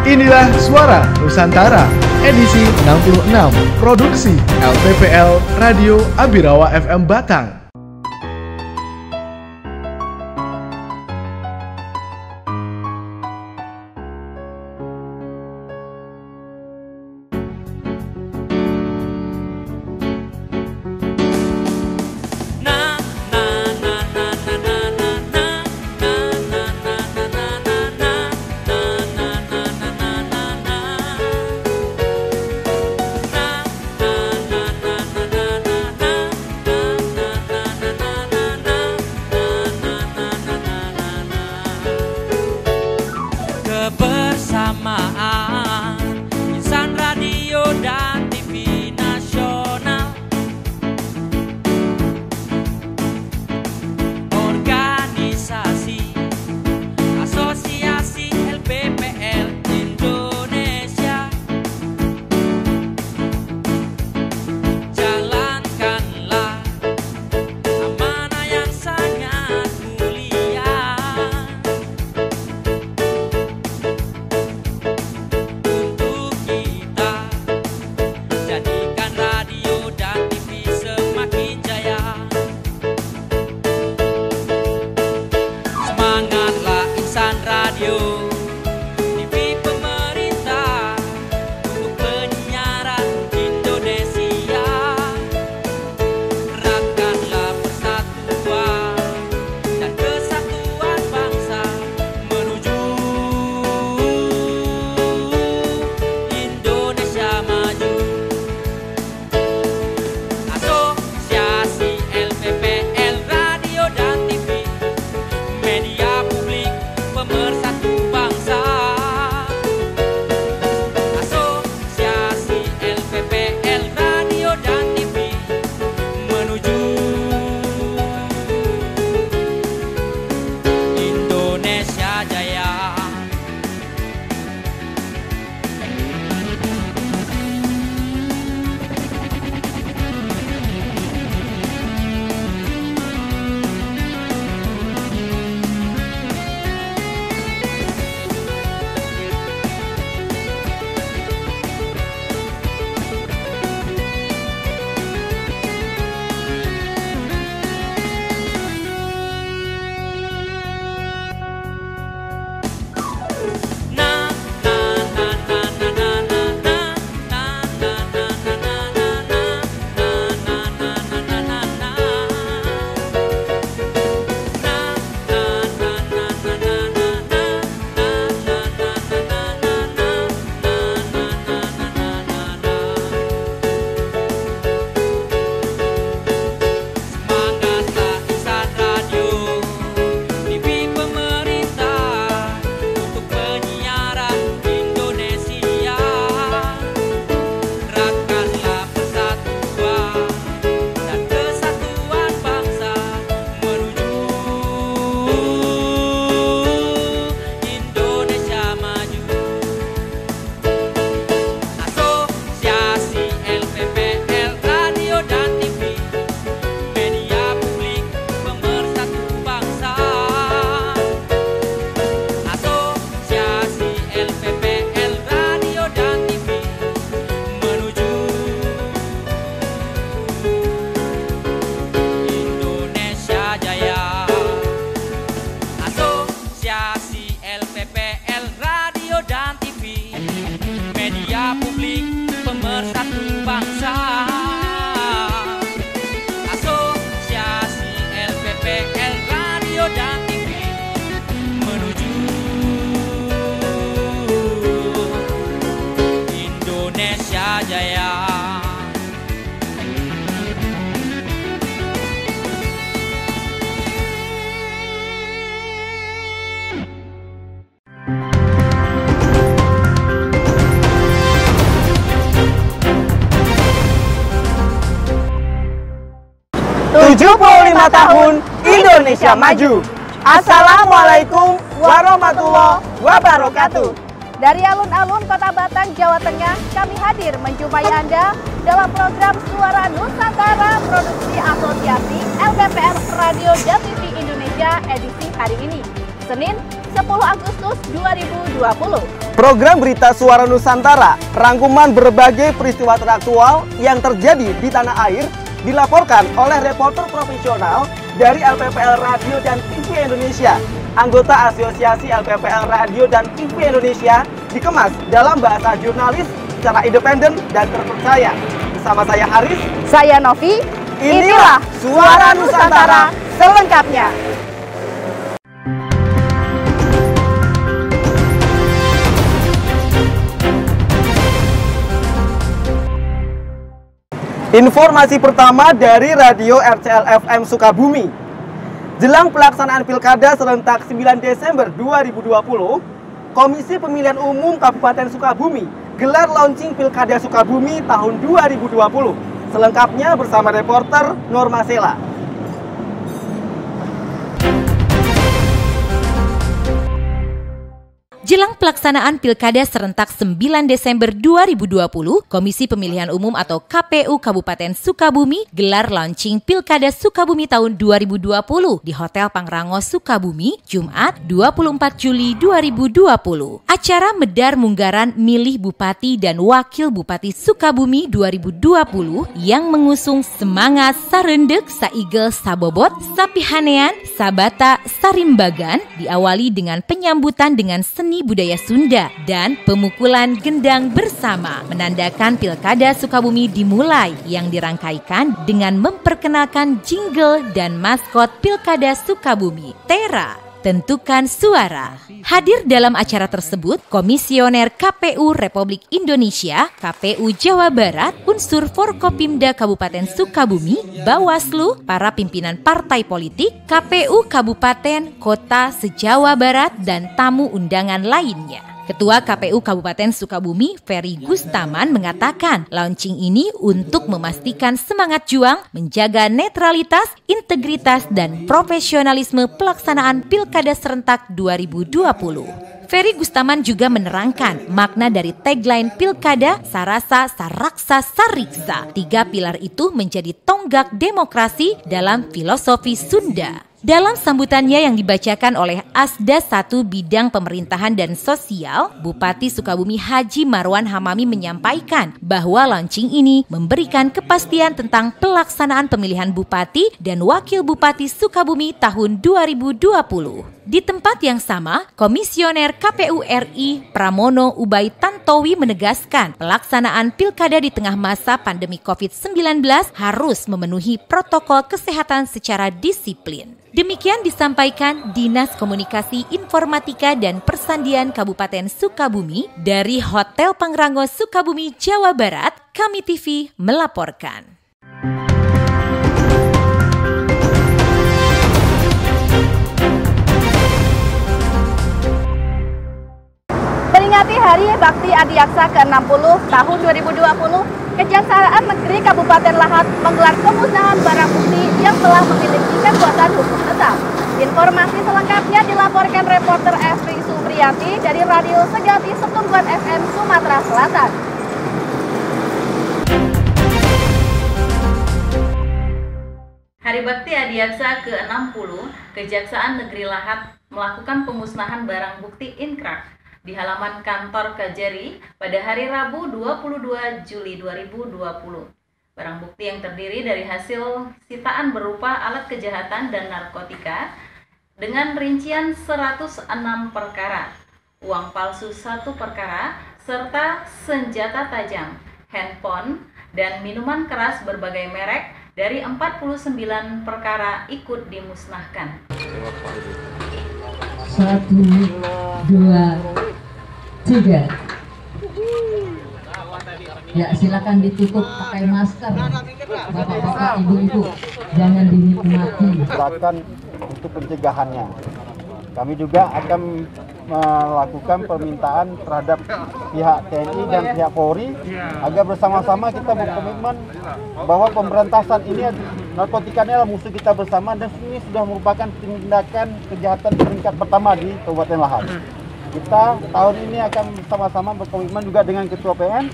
Inilah Suara Nusantara, edisi 66, produksi LPPL Radio Abirawa FM Batang. Kebersamaan insan radio dan TV nasional, organisasi asosiasi LPPL Indonesia, jalankanlah amanah yang sangat mulia. Tahun Indonesia Maju. Assalamualaikum warahmatullahi wabarakatuh. Dari alun-alun Kota Batang, Jawa Tengah, kami hadir menjumpai Anda dalam program Suara Nusantara produksi Asosiasi LPPL Radio dan TV Indonesia edisi hari ini, Senin 10 Agustus 2020. Program Berita Suara Nusantara, rangkuman berbagai peristiwa teraktual yang terjadi di tanah air dilaporkan oleh reporter profesional dari LPPL Radio dan TV Indonesia. Anggota Asosiasi LPPL Radio dan TV Indonesia dikemas dalam bahasa jurnalis secara independen dan terpercaya. Bersama saya Haris, Saya Novi, inilah Suara Nusantara selengkapnya. Informasi pertama dari Radio RCL FM Sukabumi. Jelang pelaksanaan Pilkada serentak 9 Desember 2020, Komisi Pemilihan Umum Kabupaten Sukabumi gelar launching Pilkada Sukabumi tahun 2020. Selengkapnya bersama reporter Norma Sela. Jelang pelaksanaan Pilkada serentak 9 Desember 2020, Komisi Pemilihan Umum atau KPU Kabupaten Sukabumi gelar launching Pilkada Sukabumi tahun 2020 di Hotel Pangrango Sukabumi, Jumat 24 Juli 2020. Acara medar munggaran milih Bupati dan Wakil Bupati Sukabumi 2020 yang mengusung semangat sarendek saigel sabobot sapihanean sabata sarimbagan diawali dengan penyambutan dengan seni budaya Sunda dan pemukulan gendang bersama menandakan Pilkada Sukabumi dimulai yang dirangkaikan dengan memperkenalkan jingle dan maskot Pilkada Sukabumi, Tera, Tentukan Suara. Hadir dalam acara tersebut Komisioner KPU Republik Indonesia, KPU Jawa Barat, unsur Forkopimda Kabupaten Sukabumi, Bawaslu, para pimpinan partai politik, KPU Kabupaten, Kota se-Jawa Barat, dan tamu undangan lainnya. Ketua KPU Kabupaten Sukabumi, Ferry Gustaman, mengatakan launching ini untuk memastikan semangat juang, menjaga netralitas, integritas, dan profesionalisme pelaksanaan Pilkada serentak 2020. Ferry Gustaman juga menerangkan makna dari tagline Pilkada Sarasa Saraksa Sariksa. 3 pilar itu menjadi tonggak demokrasi dalam filosofi Sunda. Dalam sambutannya yang dibacakan oleh Asda 1 Bidang Pemerintahan dan Sosial, Bupati Sukabumi Haji Marwan Hamami menyampaikan bahwa launching ini memberikan kepastian tentang pelaksanaan pemilihan Bupati dan Wakil Bupati Sukabumi tahun 2020. Di tempat yang sama, Komisioner KPU RI Pramono Ubay Tantowi menegaskan pelaksanaan Pilkada di tengah masa pandemi COVID-19 harus memenuhi protokol kesehatan secara disiplin. Demikian disampaikan Dinas Komunikasi Informatika dan Persandian Kabupaten Sukabumi dari Hotel Pangrango Sukabumi, Jawa Barat. Kami TV melaporkan. Peringati Hari Bakti Adiaksa ke-60 tahun 2020, Kejaksaan Negeri Kabupaten Lahat menggelar pemusnahan barang bukti yang telah memiliki kekuatan hukum tetap. Informasi selengkapnya dilaporkan reporter Efri Supriyati dari Radio Sejati Setumbuhan FM Sumatera Selatan. Hari Bakti Adiaksa ke-60, Kejaksaan Negeri Lahat melakukan pemusnahan barang bukti inkrah di halaman kantor Kajari pada hari Rabu 22 Juli 2020. Barang bukti yang terdiri dari hasil sitaan berupa alat kejahatan dan narkotika dengan rincian 106 perkara, uang palsu 1 perkara, serta senjata tajam, handphone, dan minuman keras berbagai merek dari 49 perkara ikut dimusnahkan. 1, 2, 3. Ya, silakan ditutup pakai masker. Bapak-bapak, ibu-ibu, jangan dinikmati. Silakan untuk pencegahannya. Kami juga akan melakukan permintaan terhadap pihak TNI dan pihak Polri agar bersama-sama kita berkomitmen bahwa pemberantasan ini narkotika ini adalah musuh kita bersama dan ini sudah merupakan tindakan kejahatan peringkat pertama di Kabupaten Lahat. Kita tahun ini akan bersama-sama berkomitmen juga dengan Ketua PN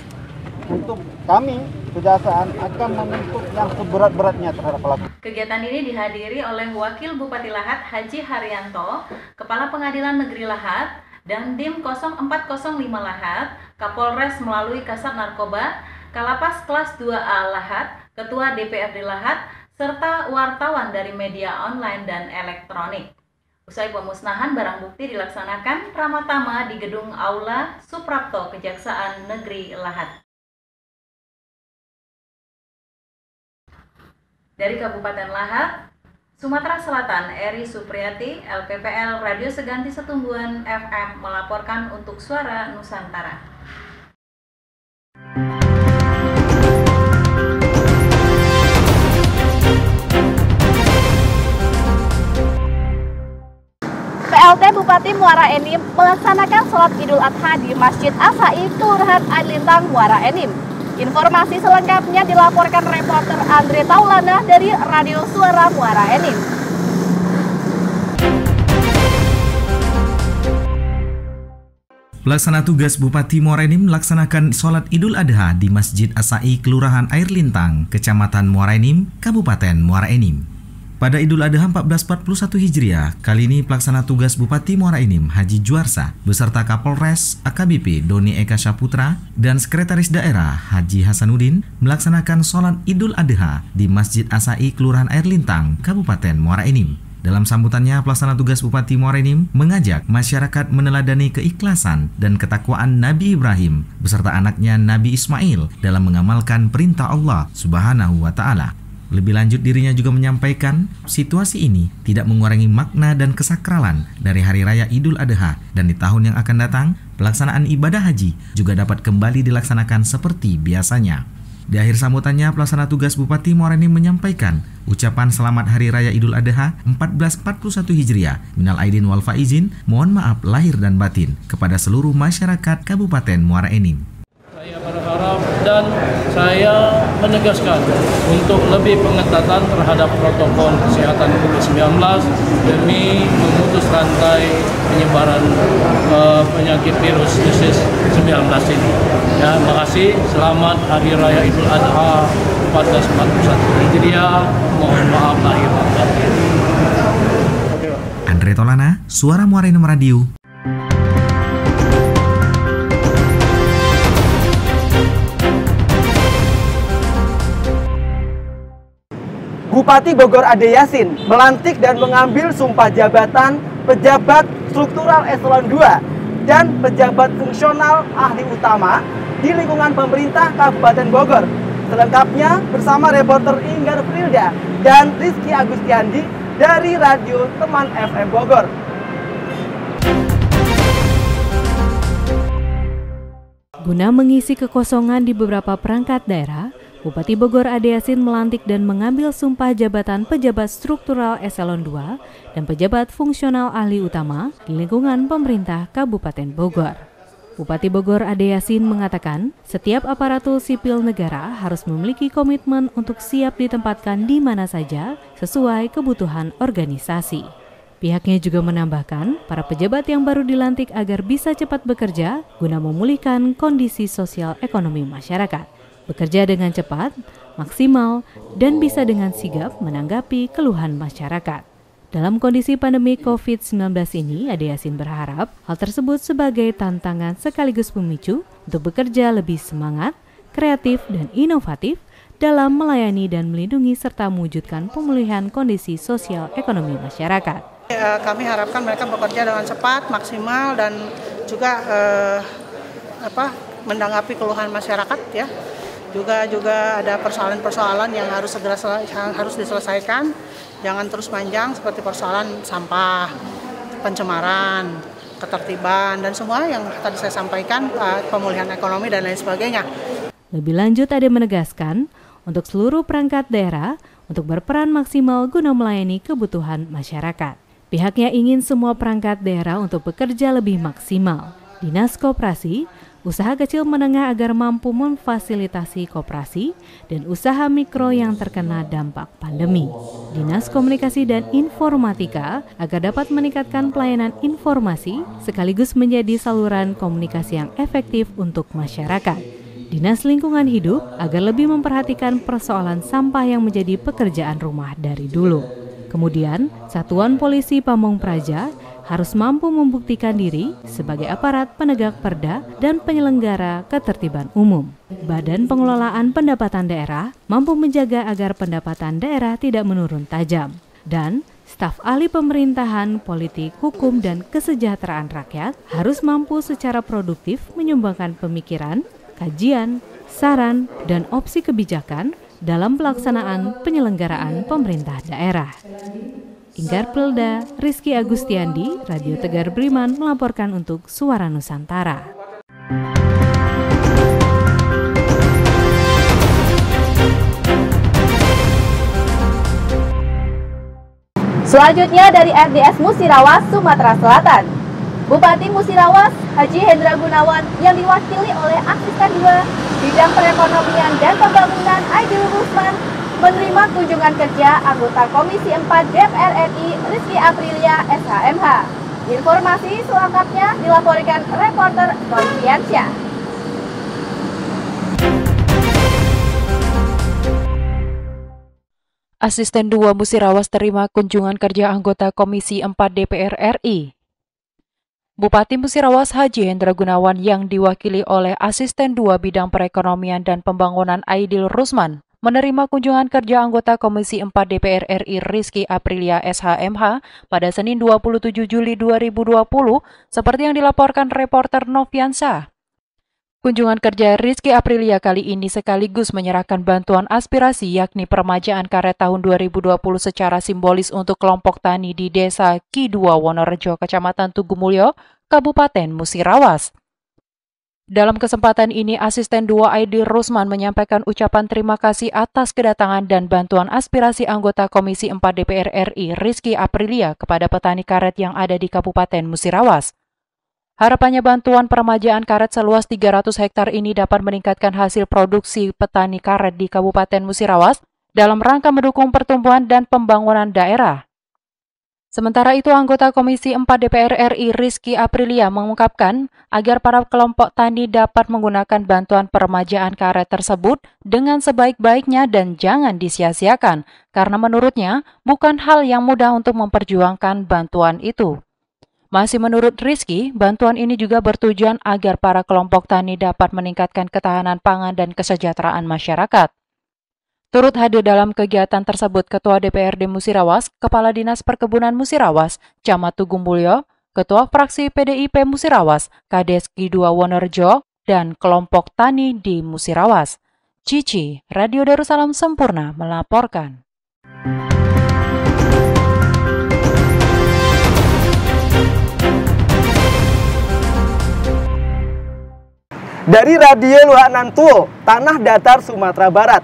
untuk kami kejaksaan akan menuntut yang seberat-beratnya terhadap pelaku. Kegiatan ini dihadiri oleh Wakil Bupati Lahat Haji Haryanto, Kepala Pengadilan Negeri Lahat, dan Dim 0405 Lahat, Kapolres melalui Kasat Narkoba, Kalapas Kelas 2A Lahat, Ketua DPRD Lahat, serta wartawan dari media online dan elektronik. Usai pemusnahan barang bukti dilaksanakan pramatama di Gedung Aula Suprapto Kejaksaan Negeri Lahat. Dari Kabupaten Lahat, Sumatera Selatan, Eri Supriyati, LPPL Radio Seganti Setumbuhan FM melaporkan untuk Suara Nusantara. PLT Bupati Muara Enim melaksanakan sholat Idul Adha di Masjid Asai, Kelurahan Airlintang, Muara Enim. Informasi selengkapnya dilaporkan reporter Andre Taulana dari Radio Suara Muara Enim. Pelaksana tugas Bupati Muara Enim melaksanakan sholat Idul Adha di Masjid Asai, Kelurahan Airlintang, Kecamatan Muara Enim, Kabupaten Muara Enim. Pada Idul Adha 1441 Hijriah, kali ini pelaksana tugas Bupati Muara Enim Haji Juarsa beserta Kapolres AKBP Doni Eka Saputra dan Sekretaris Daerah Haji Hasanuddin melaksanakan sholat Idul Adha di Masjid Asai Kelurahan Airlintang, Kabupaten Muara Enim. Dalam sambutannya, pelaksana tugas Bupati Muara Enim mengajak masyarakat meneladani keikhlasan dan ketakwaan Nabi Ibrahim beserta anaknya Nabi Ismail dalam mengamalkan perintah Allah Subhanahu wa Ta'ala. Lebih lanjut, dirinya juga menyampaikan situasi ini tidak mengurangi makna dan kesakralan dari Hari Raya Idul Adha, dan di tahun yang akan datang pelaksanaan ibadah haji juga dapat kembali dilaksanakan seperti biasanya. Di akhir sambutannya, pelaksana tugas Bupati Muara Enim menyampaikan ucapan selamat Hari Raya Idul Adha 1441 Hijriah, minal aidin wal faizin, mohon maaf lahir dan batin kepada seluruh masyarakat Kabupaten Muara Enim. Saya berharap dan saya menegaskan untuk lebih pengetatan terhadap protokol kesehatan COVID-19 demi memutus rantai penyebaran penyakit virus disease 19 ini. Ya, terima kasih. Selamat Hari Raya Idul Adha 1441 Hijriah. Mohon maaf lahir dan batin. Andre Taulana, Suara Muara Enim Radio. Bupati Bogor Ade Yasin melantik dan mengambil sumpah jabatan pejabat struktural eselon 2 dan pejabat fungsional ahli utama di lingkungan pemerintah Kabupaten Bogor. Selengkapnya bersama reporter Inggar Prilda dan Rizky Agustiandi dari Radio Teman FM Bogor. Guna mengisi kekosongan di beberapa perangkat daerah, Bupati Bogor Ade Yasin melantik dan mengambil sumpah jabatan pejabat struktural eselon 2 dan pejabat fungsional ahli utama di lingkungan pemerintah Kabupaten Bogor. Bupati Bogor Ade Yasin mengatakan, setiap aparatur sipil negara harus memiliki komitmen untuk siap ditempatkan di mana saja sesuai kebutuhan organisasi. Pihaknya juga menambahkan, para pejabat yang baru dilantik agar bisa cepat bekerja guna memulihkan kondisi sosial ekonomi masyarakat. Bekerja dengan cepat, maksimal, dan bisa dengan sigap menanggapi keluhan masyarakat. Dalam kondisi pandemi COVID-19 ini, Ade Yasin berharap hal tersebut sebagai tantangan sekaligus pemicu untuk bekerja lebih semangat, kreatif, dan inovatif dalam melayani dan melindungi serta mewujudkan pemulihan kondisi sosial ekonomi masyarakat. Kami harapkan mereka bekerja dengan cepat, maksimal, dan juga menanggapi keluhan masyarakat ya. Juga ada persoalan-persoalan yang harus segera diselesaikan, jangan terus panjang seperti persoalan sampah, pencemaran, ketertiban, dan semua yang tadi saya sampaikan, pemulihan ekonomi dan lain sebagainya. Lebih lanjut, Ade menegaskan untuk seluruh perangkat daerah untuk berperan maksimal guna melayani kebutuhan masyarakat. Pihaknya ingin semua perangkat daerah untuk bekerja lebih maksimal. Dinas Koperasi, usaha kecil menengah agar mampu memfasilitasi koperasi dan usaha mikro yang terkena dampak pandemi. Dinas Komunikasi dan Informatika agar dapat meningkatkan pelayanan informasi sekaligus menjadi saluran komunikasi yang efektif untuk masyarakat. Dinas Lingkungan Hidup agar lebih memperhatikan persoalan sampah yang menjadi pekerjaan rumah dari dulu. Kemudian, Satuan Polisi Pamong Praja harus mampu membuktikan diri sebagai aparat penegak perda dan penyelenggara ketertiban umum. Badan Pengelolaan Pendapatan Daerah mampu menjaga agar pendapatan daerah tidak menurun tajam. Dan staf ahli pemerintahan, politik, hukum, dan kesejahteraan rakyat harus mampu secara produktif menyumbangkan pemikiran, kajian, saran, dan opsi kebijakan dalam pelaksanaan penyelenggaraan pemerintah daerah. Inggar Pelda, Rizky Agustiandi, Radio Tegar Beriman melaporkan untuk Suara Nusantara. Selanjutnya dari RDS Musirawas, Sumatera Selatan. Bupati Musirawas, Haji Hendra Gunawan yang diwakili oleh Asisten 2 Bidang Perekonomian dan Pembangunan Aidil Rusman menerima kunjungan kerja anggota Komisi 4 DPR RI Rizky Aprilia SHMH. Informasi selengkapnya dilaporkan reporter Konfiansyah. Asisten 2 Musirawas terima kunjungan kerja anggota Komisi 4 DPR RI. Bupati Musirawas Haji Hendra Gunawan yang diwakili oleh Asisten 2 Bidang Perekonomian dan Pembangunan Aidil Rusman menerima kunjungan kerja anggota Komisi 4 DPR RI Rizky Aprilia SHMH pada Senin 27 Juli 2020 seperti yang dilaporkan reporter Noviansa. Kunjungan kerja Rizky Aprilia kali ini sekaligus menyerahkan bantuan aspirasi yakni permajaan karet tahun 2020 secara simbolis untuk kelompok tani di Desa Ki2 Wonorejo, Kecamatan Tugumulyo, Kabupaten Musirawas. Dalam kesempatan ini, Asisten 2 Aidil Rusman menyampaikan ucapan terima kasih atas kedatangan dan bantuan aspirasi anggota Komisi 4 DPR RI Rizky Aprilia kepada petani karet yang ada di Kabupaten Musirawas. Harapannya bantuan permajaan karet seluas 300 hektar ini dapat meningkatkan hasil produksi petani karet di Kabupaten Musirawas dalam rangka mendukung pertumbuhan dan pembangunan daerah. Sementara itu, anggota Komisi 4 DPR RI Rizky Aprilia mengungkapkan agar para kelompok tani dapat menggunakan bantuan permajaan karet tersebut dengan sebaik-baiknya dan jangan disia-siakan, karena menurutnya bukan hal yang mudah untuk memperjuangkan bantuan itu. Masih menurut Rizky, bantuan ini juga bertujuan agar para kelompok tani dapat meningkatkan ketahanan pangan dan kesejahteraan masyarakat. Turut hadir dalam kegiatan tersebut Ketua DPRD Musirawas, Kepala Dinas Perkebunan Musirawas, Camat Tugumulyo, Ketua Fraksi PDIP Musirawas, Kades Ki2 Wonorejo, dan kelompok tani di Musirawas. Cici, Radio Darussalam Sempurna melaporkan. Dari Radio Luhanantuo, Tanah Datar, Sumatera Barat.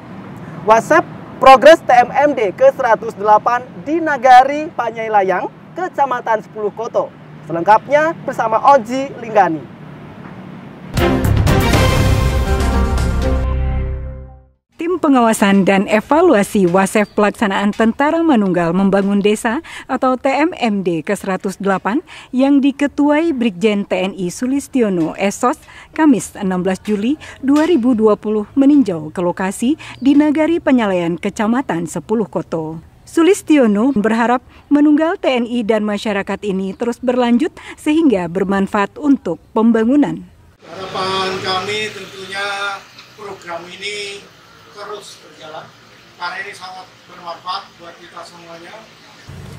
WhatsApp Progres TMMD ke-108 di Nagari Panyailayang, Kecamatan 10 Koto. Selengkapnya bersama Oji Linggani. Tim Pengawasan dan Evaluasi WASEF Pelaksanaan Tentara Manunggal Membangun Desa atau TMMD ke-108 yang diketuai Brigjen TNI Sulistiono Esos Kamis 16 Juli 2020 meninjau ke lokasi di Nagari Panyailayang Kecamatan 10 Koto. Sulistiono berharap menunggal TNI dan masyarakat ini terus berlanjut sehingga bermanfaat untuk pembangunan. Harapan kami tentunya program ini terus berjalan karena ini sangat bermanfaat buat kita semuanya.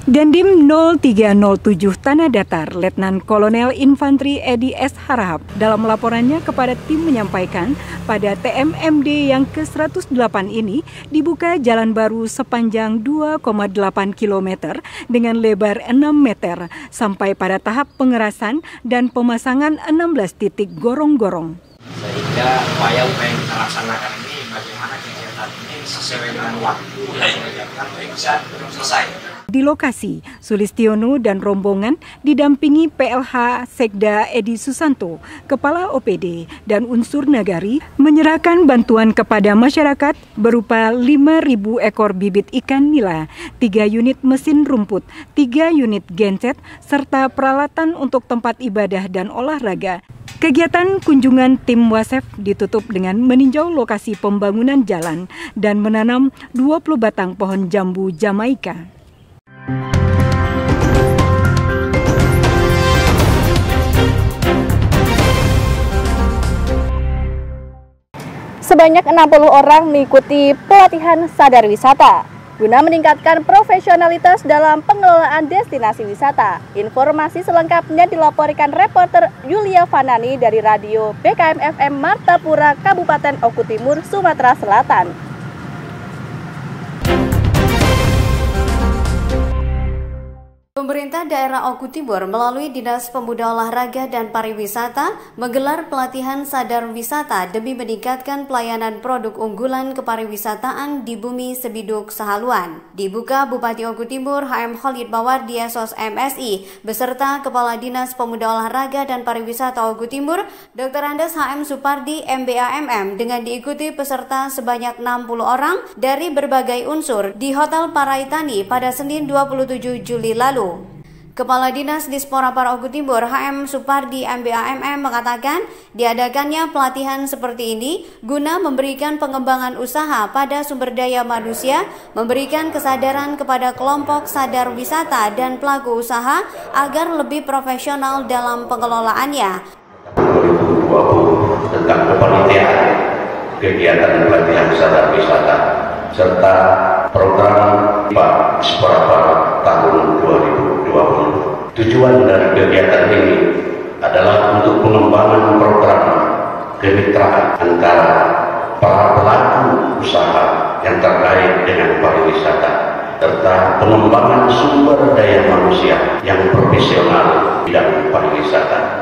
Dandim 0307 Tanah Datar, Letnan Kolonel Infantri Edi S. Harahap dalam laporannya kepada tim menyampaikan pada TMMD yang ke-108 ini dibuka jalan baru sepanjang 2,8 km dengan lebar 6 meter sampai pada tahap pengerasan dan pemasangan 16 titik gorong-gorong. Sehingga upaya-upaya yang kita laksanakan ini bagaimana kegiatan ini sesuai dengan waktu yang bisa selesai. Di lokasi, Sulistiono dan rombongan didampingi PLH Sekda Edi Susanto, Kepala OPD, dan unsur nagari menyerahkan bantuan kepada masyarakat berupa 5.000 ekor bibit ikan nila, 3 unit mesin rumput, 3 unit genset, serta peralatan untuk tempat ibadah dan olahraga. Kegiatan kunjungan tim WASEF ditutup dengan meninjau lokasi pembangunan jalan dan menanam 20 batang pohon jambu Jamaika. Sebanyak 60 orang mengikuti pelatihan sadar wisata guna meningkatkan profesionalitas dalam pengelolaan destinasi wisata. Informasi selengkapnya dilaporkan reporter Yulia Fanani dari Radio BKM FM Martapura, Kabupaten Oku Timur, Sumatera Selatan. Pemerintah daerah Oku Timur melalui Dinas Pemuda Olahraga dan Pariwisata menggelar pelatihan sadar wisata demi meningkatkan pelayanan produk unggulan kepariwisataan di bumi Sebiduk Sahaluan. Dibuka Bupati Oku Timur HM Khalid Mawardi SOS MSI beserta Kepala Dinas Pemuda Olahraga dan Pariwisata Oku Timur Dr. Andes HM Supardi MBAMM dengan diikuti peserta sebanyak 60 orang dari berbagai unsur di Hotel Paraitani pada Senin 27 Juli lalu. Kepala Dinas Dispora Par Oku Timur HM Supardi MBAMM mengatakan diadakannya pelatihan seperti ini guna memberikan pengembangan usaha pada sumber daya manusia, memberikan kesadaran kepada kelompok sadar wisata dan pelaku usaha agar lebih profesional dalam pengelolaannya. 2020 tentang kepanitiaan kegiatan pelatihan sadar wisata serta program Pak Dispora Par tahun 2020. Tujuan dari kegiatan ini adalah untuk pengembangan program kemitraan antara para pelaku usaha yang terkait dengan pariwisata serta pengembangan sumber daya manusia yang profesional di bidang pariwisata.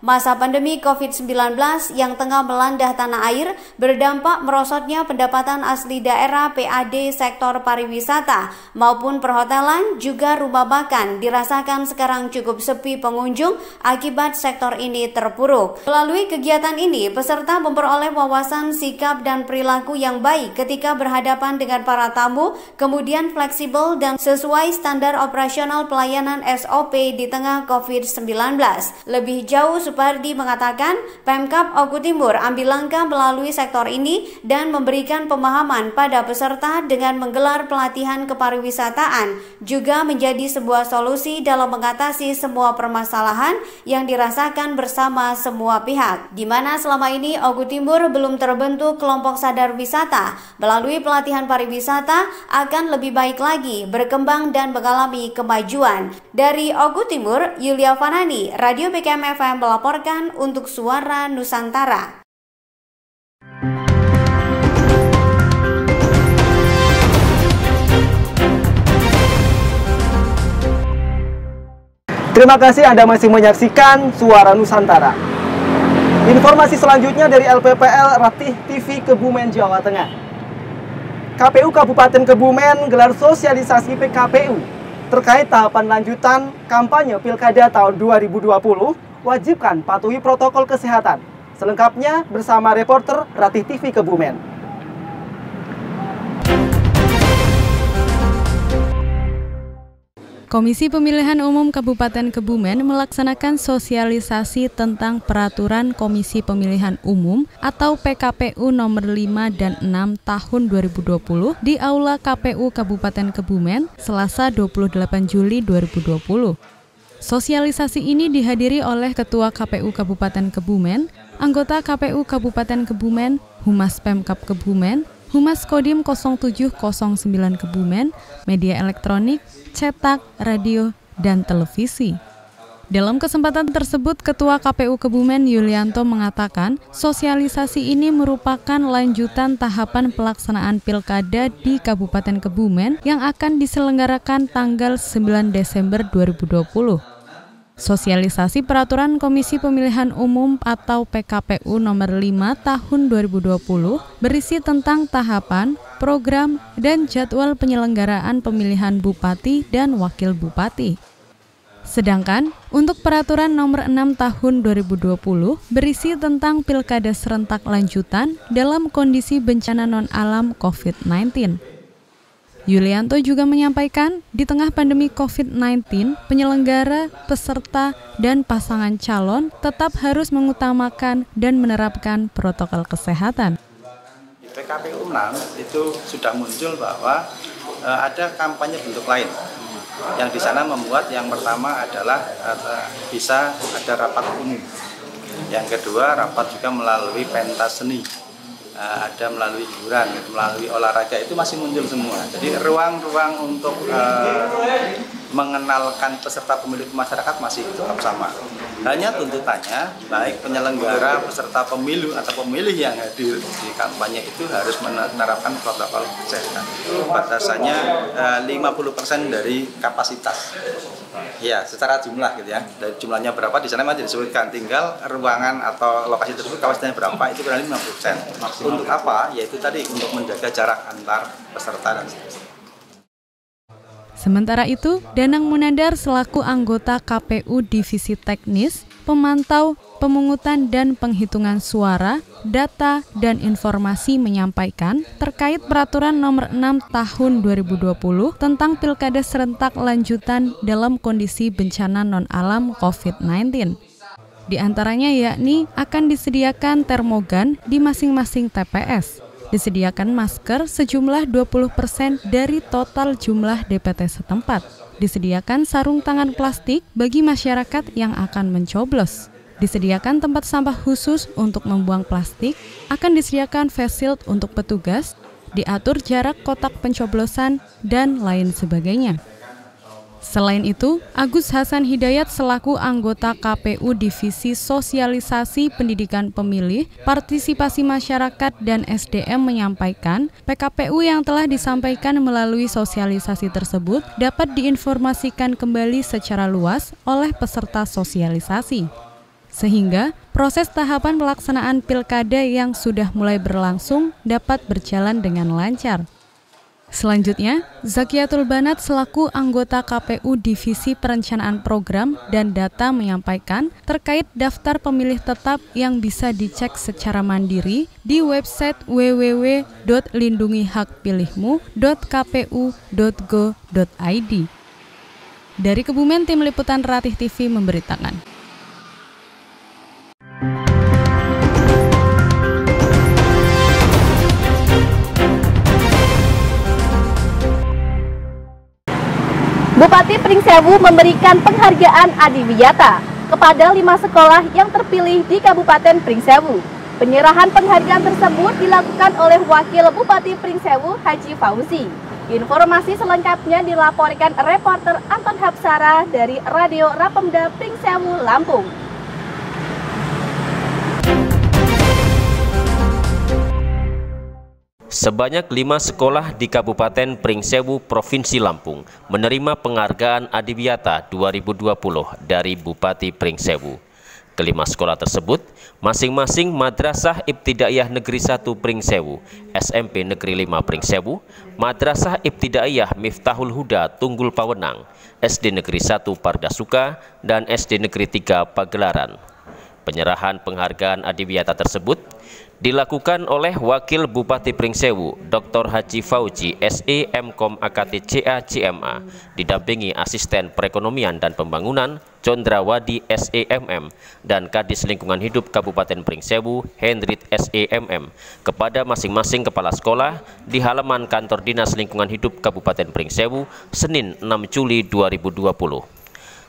Masa pandemi COVID-19 yang tengah melanda tanah air berdampak merosotnya pendapatan asli daerah PAD sektor pariwisata maupun perhotelan juga rumah makan dirasakan sekarang cukup sepi pengunjung akibat sektor ini terpuruk. Melalui kegiatan ini, peserta memperoleh wawasan sikap dan perilaku yang baik ketika berhadapan dengan para tamu, kemudian fleksibel dan sesuai standar operasional pelayanan SOP di tengah COVID-19. Lebih jauh, Supardi mengatakan Pemkab Oku Timur ambil langkah melalui sektor ini dan memberikan pemahaman pada peserta dengan menggelar pelatihan kepariwisataan juga menjadi sebuah solusi dalam mengatasi semua permasalahan yang dirasakan bersama semua pihak. Di mana selama ini Oku Timur belum terbentuk kelompok sadar wisata, melalui pelatihan pariwisata akan lebih baik lagi berkembang dan mengalami kemajuan. Dari Oku Timur, Yulia Fanani, Radio BKM FM melaporkan untuk Suara Nusantara. Terima kasih Anda masih menyaksikan Suara Nusantara. Informasi selanjutnya dari LPPL Ratih TV Kebumen, Jawa Tengah. KPU Kabupaten Kebumen gelar sosialisasi PKPU terkait tahapan lanjutan kampanye Pilkada tahun 2020, wajibkan patuhi protokol kesehatan. Selengkapnya bersama reporter Ratih TV Kebumen. Komisi Pemilihan Umum Kabupaten Kebumen melaksanakan sosialisasi tentang Peraturan Komisi Pemilihan Umum atau PKPU nomor 5 dan 6 tahun 2020 di Aula KPU Kabupaten Kebumen, Selasa 28 Juli 2020. Sosialisasi ini dihadiri oleh Ketua KPU Kabupaten Kebumen, anggota KPU Kabupaten Kebumen, Humas Pemkab Kebumen, Humas Kodim 0709 Kebumen, media elektronik, cetak, radio, dan televisi. Dalam kesempatan tersebut, Ketua KPU Kebumen Yulianto mengatakan sosialisasi ini merupakan lanjutan tahapan pelaksanaan pilkada di Kabupaten Kebumen yang akan diselenggarakan tanggal 9 Desember 2020. Sosialisasi Peraturan Komisi Pemilihan Umum atau PKPU nomor 5 tahun 2020 berisi tentang tahapan, program, dan jadwal penyelenggaraan pemilihan bupati dan wakil bupati. Sedangkan untuk Peraturan nomor 6 tahun 2020 berisi tentang pilkada serentak lanjutan dalam kondisi bencana non-alam COVID-19. Yulianto juga menyampaikan, di tengah pandemi COVID-19, penyelenggara, peserta, dan pasangan calon tetap harus mengutamakan dan menerapkan protokol kesehatan. PKPU 6 itu sudah muncul bahwa ada kampanye bentuk lain yang di sana membuat yang pertama adalah bisa ada rapat umum, yang kedua rapat juga melalui pentas seni, ada melalui hiburan, melalui olahraga, itu masih muncul semua. Jadi ruang-ruang untuk mengenalkan peserta pemilu ke masyarakat masih tetap sama. Hanya tuntutannya, baik penyelenggara, peserta pemilu atau pemilih yang hadir di kampanye itu harus menerapkan protokol kesehatan. Batasannya 50% dari kapasitas. Ya, secara jumlah gitu ya. Dari jumlahnya berapa di sana masih disebutkan. Tinggal ruangan atau lokasi tersebut kapasitasnya berapa, itu kurang lebih 50%. Untuk apa? Yaitu tadi untuk menjaga jarak antar peserta dan seterusnya. Sementara itu, Danang Munandar selaku anggota KPU Divisi Teknis, Pemantau, Pemungutan dan Penghitungan Suara, Data dan Informasi menyampaikan terkait Peraturan Nomor 6 Tahun 2020 tentang Pilkada Serentak Lanjutan dalam kondisi bencana non-alam COVID-19. Di antaranya yakni akan disediakan termogan di masing-masing TPS. Disediakan masker sejumlah 20% dari total jumlah DPT setempat. Disediakan sarung tangan plastik bagi masyarakat yang akan mencoblos. Disediakan tempat sampah khusus untuk membuang plastik. Akan disediakan face shield untuk petugas. Diatur jarak kotak pencoblosan dan lain sebagainya. Selain itu, Agus Hasan Hidayat selaku anggota KPU Divisi Sosialisasi Pendidikan Pemilih, Partisipasi Masyarakat dan SDM menyampaikan, PKPU yang telah disampaikan melalui sosialisasi tersebut dapat diinformasikan kembali secara luas oleh peserta sosialisasi. Sehingga proses tahapan pelaksanaan pilkada yang sudah mulai berlangsung dapat berjalan dengan lancar. Selanjutnya, Zakiatul Banat selaku anggota KPU Divisi Perencanaan Program dan Data menyampaikan terkait daftar pemilih tetap yang bisa dicek secara mandiri di website www.lindungihakpilihmu.kpu.go.id. Dari Kebumen, Tim Liputan Ratih TV memberitakan. Bupati Pringsewu memberikan penghargaan Adiwiyata kepada 5 sekolah yang terpilih di Kabupaten Pringsewu. Penyerahan penghargaan tersebut dilakukan oleh Wakil Bupati Pringsewu Haji Fauzi. Informasi selengkapnya dilaporkan reporter Anton Hapsara dari Radio Rapemda Pringsewu, Lampung. Sebanyak 5 sekolah di Kabupaten Pringsewu, Provinsi Lampung menerima penghargaan Adiwiyata 2020 dari Bupati Pringsewu. Kelima sekolah tersebut masing-masing Madrasah Ibtidaiyah Negeri 1 Pringsewu, SMP Negeri 5 Pringsewu, Madrasah Ibtidaiyah Miftahul Huda Tunggul Pawenang, SD Negeri 1 Pardasuka, dan SD Negeri 3 Pagelaran. Penyerahan penghargaan Adiwiyata tersebut dilakukan oleh Wakil Bupati Pringsewu, Dr. Haji Fauzi, SE Mkom AKT CA CMA, didampingi Asisten Perekonomian dan Pembangunan, Condrawadi SEMM, dan Kadis Lingkungan Hidup Kabupaten Pringsewu, Hendrit SEMM, kepada masing-masing kepala sekolah di halaman Kantor Dinas Lingkungan Hidup Kabupaten Pringsewu, Senin 6 Juli 2020.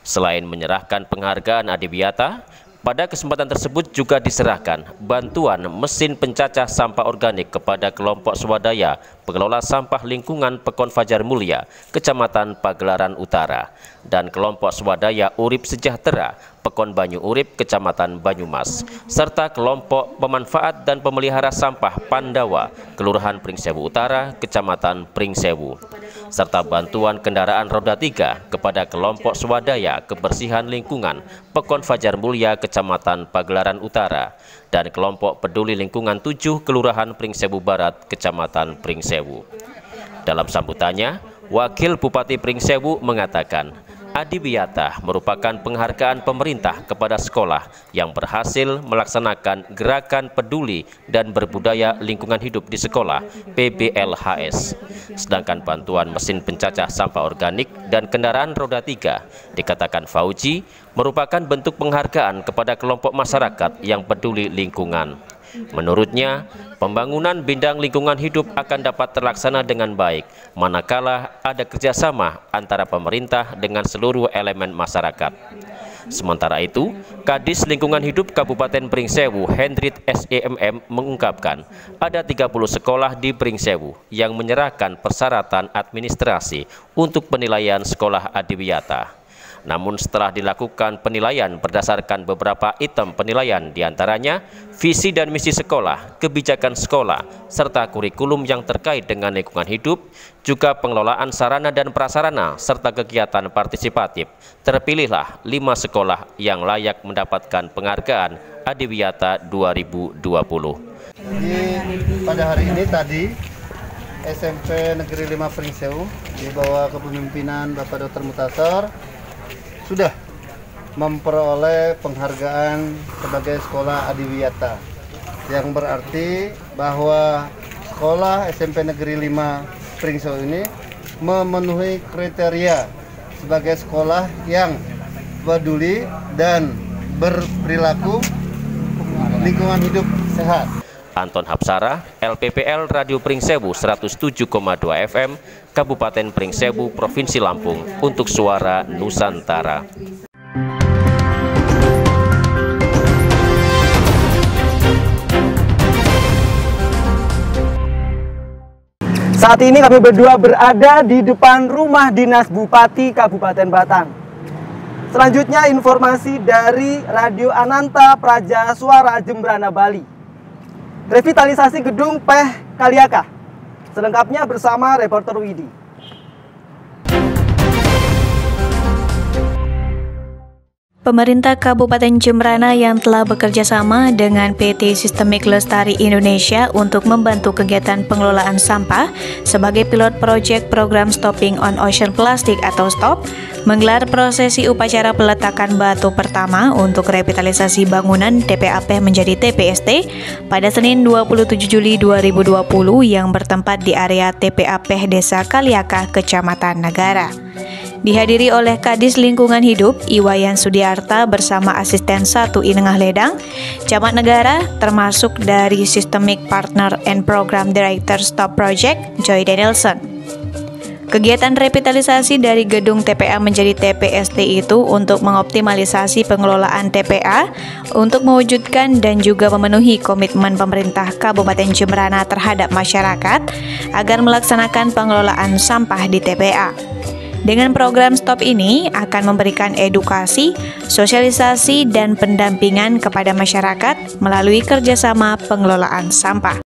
Selain menyerahkan penghargaan Adiwiyata, pada kesempatan tersebut juga diserahkan bantuan mesin pencacah sampah organik kepada kelompok swadaya pengelola sampah lingkungan Pekon Fajar Mulia, Kecamatan Pagelaran Utara, dan kelompok swadaya Urip Sejahtera, Pekon Banyu Urip, Kecamatan Banyumas, serta kelompok pemanfaat dan pemelihara sampah Pandawa, Kelurahan Pringsewu Utara, Kecamatan Pringsewu, serta bantuan kendaraan roda 3 kepada kelompok swadaya kebersihan lingkungan Pekon Fajar Mulia, Kecamatan Pagelaran Utara, dan kelompok peduli lingkungan 7 Kelurahan Pringsewu Barat, Kecamatan Pringsewu. Dalam sambutannya, Wakil Bupati Pringsewu mengatakan, Adiwiyata merupakan penghargaan pemerintah kepada sekolah yang berhasil melaksanakan gerakan peduli dan berbudaya lingkungan hidup di sekolah PBLHS. Sedangkan bantuan mesin pencacah sampah organik dan kendaraan roda 3 dikatakan Fauji merupakan bentuk penghargaan kepada kelompok masyarakat yang peduli lingkungan. Menurutnya, pembangunan bidang lingkungan hidup akan dapat terlaksana dengan baik manakala ada kerjasama antara pemerintah dengan seluruh elemen masyarakat. Sementara itu, Kadis Lingkungan Hidup Kabupaten Pringsewu Hendrit SEMM mengungkapkan ada 30 sekolah di Pringsewu yang menyerahkan persyaratan administrasi untuk penilaian sekolah Adiwiyata. Namun setelah dilakukan penilaian berdasarkan beberapa item penilaian diantaranya visi dan misi sekolah, kebijakan sekolah, serta kurikulum yang terkait dengan lingkungan hidup, juga pengelolaan sarana dan prasarana, serta kegiatan partisipatif, terpilihlah 5 sekolah yang layak mendapatkan penghargaan Adiwiyata 2020. Jadi pada hari ini tadi SMP Negeri 5 Pringsewu di bawah kepemimpinan Bapak Dr. Mutasor sudah memperoleh penghargaan sebagai sekolah Adiwiyata, yang berarti bahwa sekolah SMP Negeri 5 Pringsewu ini memenuhi kriteria sebagai sekolah yang peduli dan berperilaku lingkungan hidup sehat. Anton Hapsara, LPPL Radio Pringsewu 107,2 FM, Kabupaten Pringsewu, Provinsi Lampung, untuk Suara Nusantara. Saat ini kami berdua berada di depan rumah dinas Bupati Kabupaten Batang. Selanjutnya informasi dari Radio Ananta Praja Suara Jembrana Bali. Revitalisasi gedung PEH Kaliaka. Selengkapnya bersama reporter Widi. Pemerintah Kabupaten Jembrana yang telah bekerja sama dengan PT Sistemik Lestari Indonesia untuk membantu kegiatan pengelolaan sampah sebagai pilot proyek program Stopping on Ocean Plastic atau STOP, menggelar prosesi upacara peletakan batu pertama untuk revitalisasi bangunan TPA PEH menjadi TPST pada Senin 27 Juli 2020 yang bertempat di area TPA PEH Desa Kaliaka, Kecamatan Nagara. Dihadiri oleh Kadis Lingkungan Hidup Iwayan Sudiarta bersama Asisten 1 Inengah Ledang, Camat Negara, termasuk dari Systemic Partner and Program Director Stop Project, Joy Danielson. Kegiatan revitalisasi dari gedung TPA menjadi TPST itu untuk mengoptimalisasi pengelolaan TPA untuk mewujudkan dan juga memenuhi komitmen pemerintah Kabupaten Jembrana terhadap masyarakat agar melaksanakan pengelolaan sampah di TPA. Dengan program STOP ini akan memberikan edukasi, sosialisasi, dan pendampingan kepada masyarakat melalui kerjasama pengelolaan sampah.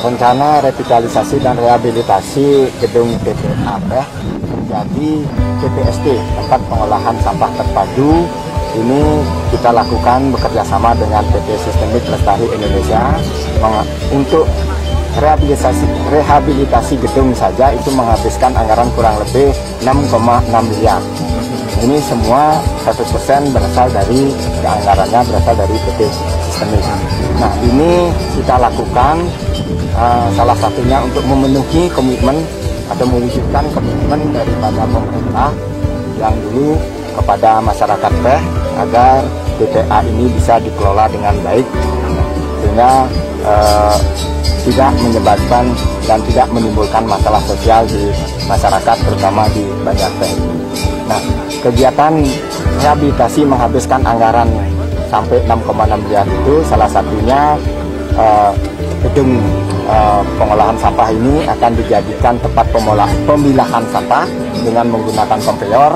Rencana revitalisasi dan rehabilitasi gedung TPA PEH menjadi TPST, tempat pengolahan sampah terpadu. Ini kita lakukan bekerjasama dengan PT Sistemik Lestari Indonesia untuk rehabilitasi gedung saja itu menghabiskan anggaran kurang lebih 6,6 miliar. Ini semua 100% berasal dari anggarannya berasal dari PT Sistemik. Nah, ini kita lakukan salah satunya untuk memenuhi komitmen atau mewujudkan komitmen daripada pemerintah yang dulu kepada masyarakat PEH agar TPA ini bisa dikelola dengan baik sehingga tidak menyebabkan dan tidak menimbulkan masalah sosial di masyarakat, terutama di Banjar PEH. Nah, kegiatan rehabilitasi menghabiskan anggaran sampai 6,6 miliar itu salah satunya gedung pengolahan sampah ini akan dijadikan tempat pemilahan sampah dengan menggunakan konveyor.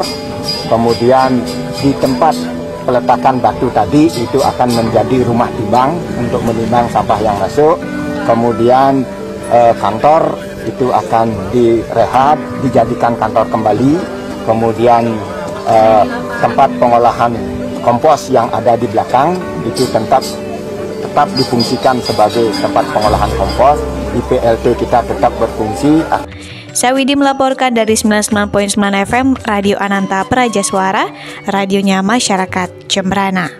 Kemudian di tempat peletakan batu tadi itu akan menjadi rumah timbang untuk menimbang sampah yang masuk. Kemudian kantor itu akan direhab, dijadikan kantor kembali. Kemudian tempat pengolahan kompos yang ada di belakang itu tetap tetap difungsikan sebagai tempat pengolahan kompos, IPLT kita tetap berfungsi. Sawidi melaporkan dari 99.9 FM Radio Ananta Praja Suara, radionya masyarakat Jembrana.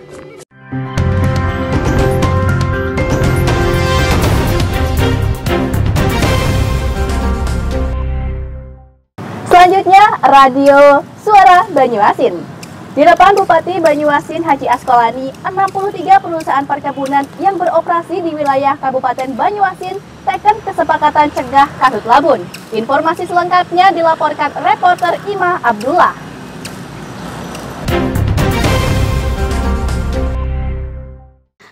Selanjutnya, Radio Suara Banyuasin. Di depan Bupati Banyuasin Haji Askolani, 63 perusahaan perkebunan yang beroperasi di wilayah Kabupaten Banyuasin teken kesepakatan cegah karhut labun. Informasi selengkapnya dilaporkan reporter Ima Abdullah.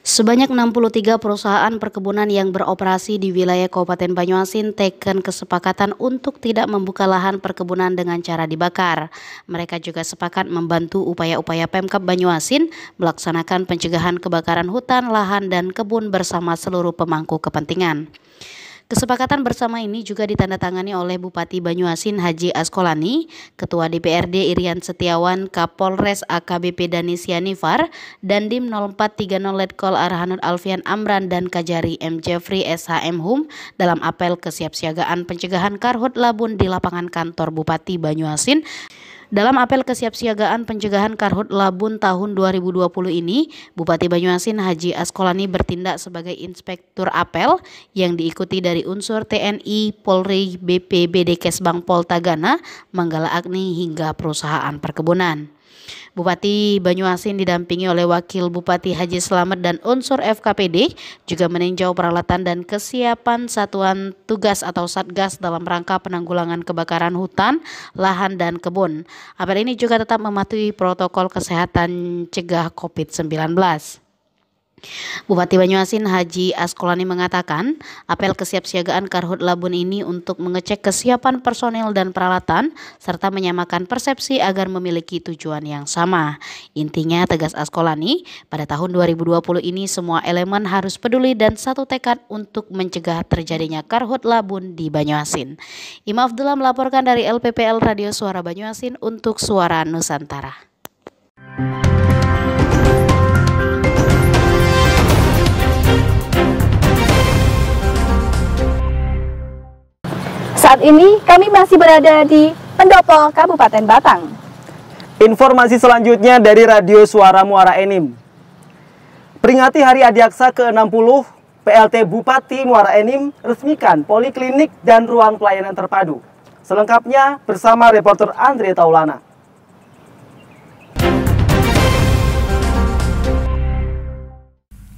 Sebanyak 63 perusahaan perkebunan yang beroperasi di wilayah Kabupaten Banyuasin teken kesepakatan untuk tidak membuka lahan perkebunan dengan cara dibakar. Mereka juga sepakat membantu upaya-upaya Pemkab Banyuasin melaksanakan pencegahan kebakaran hutan, lahan, dan kebun bersama seluruh pemangku kepentingan. Kesepakatan bersama ini juga ditandatangani oleh Bupati Banyuasin Haji Askolani, Ketua DPRD Irian Setiawan, Kapolres AKBP Danis Yanifar, Dandim 0430 Letkol Arhanud Alfian Amran, dan Kajari M. Jeffrey SHM Hum dalam apel kesiapsiagaan pencegahan karhut labun di lapangan kantor Bupati Banyuasin. Dalam apel kesiapsiagaan pencegahan karhut labun tahun 2020 ini, Bupati Banyuasin Haji Askolani bertindak sebagai inspektur apel yang diikuti dari unsur TNI, Polri, BPBD Kesbang Pol Tagana, Manggala Agni hingga perusahaan perkebunan. Bupati Banyuasin didampingi oleh Wakil Bupati Haji Slamet dan unsur FKPD juga meninjau peralatan dan kesiapan satuan tugas atau Satgas dalam rangka penanggulangan kebakaran hutan, lahan, dan kebun. Apel ini juga tetap mematuhi protokol kesehatan cegah COVID-19. Bupati Banyuasin Haji Askolani mengatakan, apel kesiapsiagaan karhut labun ini untuk mengecek kesiapan personil dan peralatan serta menyamakan persepsi agar memiliki tujuan yang sama. Intinya, tegas Askolani, pada tahun 2020 ini semua elemen harus peduli dan satu tekad untuk mencegah terjadinya karhut labun di Banyuasin. Ima Abdullah melaporkan dari LPPL Radio Suara Banyuasin untuk Suara Nusantara. Saat ini kami masih berada di Pendopo, Kabupaten Batang. Informasi selanjutnya dari Radio Suara Muara Enim. Peringati Hari Adiaksa ke-60, PLT Bupati Muara Enim resmikan poliklinik dan ruang pelayanan terpadu. Selengkapnya bersama reporter Andre Taulana.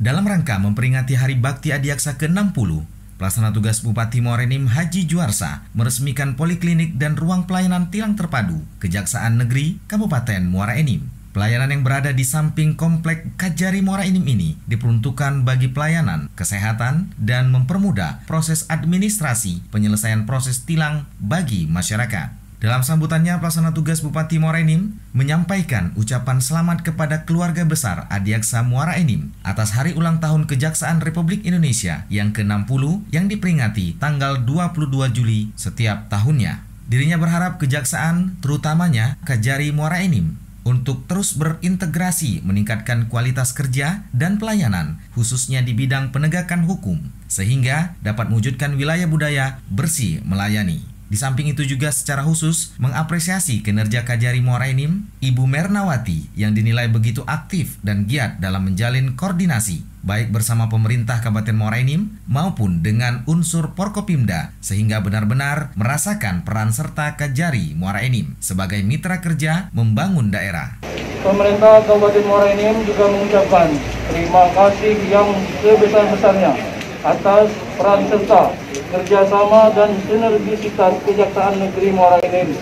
Dalam rangka memperingati Hari Bakti Adiaksa ke-60, Pelaksana Tugas Bupati Muara Enim Haji Juarsa meresmikan poliklinik dan ruang pelayanan tilang terpadu Kejaksaan Negeri Kabupaten Muara Enim. Pelayanan yang berada di samping Komplek Kajari Muara Enim ini diperuntukkan bagi pelayanan, kesehatan, dan mempermudah proses administrasi penyelesaian proses tilang bagi masyarakat. Dalam sambutannya, Pelaksana Tugas Bupati Muara Enim menyampaikan ucapan selamat kepada keluarga besar Adiaksa Muara Enim atas Hari Ulang Tahun Kejaksaan Republik Indonesia yang ke-60 yang diperingati tanggal 22 Juli setiap tahunnya. Dirinya berharap Kejaksaan, terutamanya Kajari Muara Enim, untuk terus berintegrasi meningkatkan kualitas kerja dan pelayanan, khususnya di bidang penegakan hukum, sehingga dapat mewujudkan wilayah budaya bersih melayani. Di samping itu juga secara khusus mengapresiasi kinerja Kajari Muara Enim, Ibu Mernawati yang dinilai begitu aktif dan giat dalam menjalin koordinasi, baik bersama pemerintah Kabupaten Muara Enim maupun dengan unsur Porkopimda, sehingga benar-benar merasakan peran serta Kajari Muara Enim sebagai mitra kerja membangun daerah. Pemerintah Kabupaten Muara Enim juga mengucapkan terima kasih yang sebesar-besarnya atas peran serta kerjasama dan sinergisitas Kejaksaan Negeri Muara Enim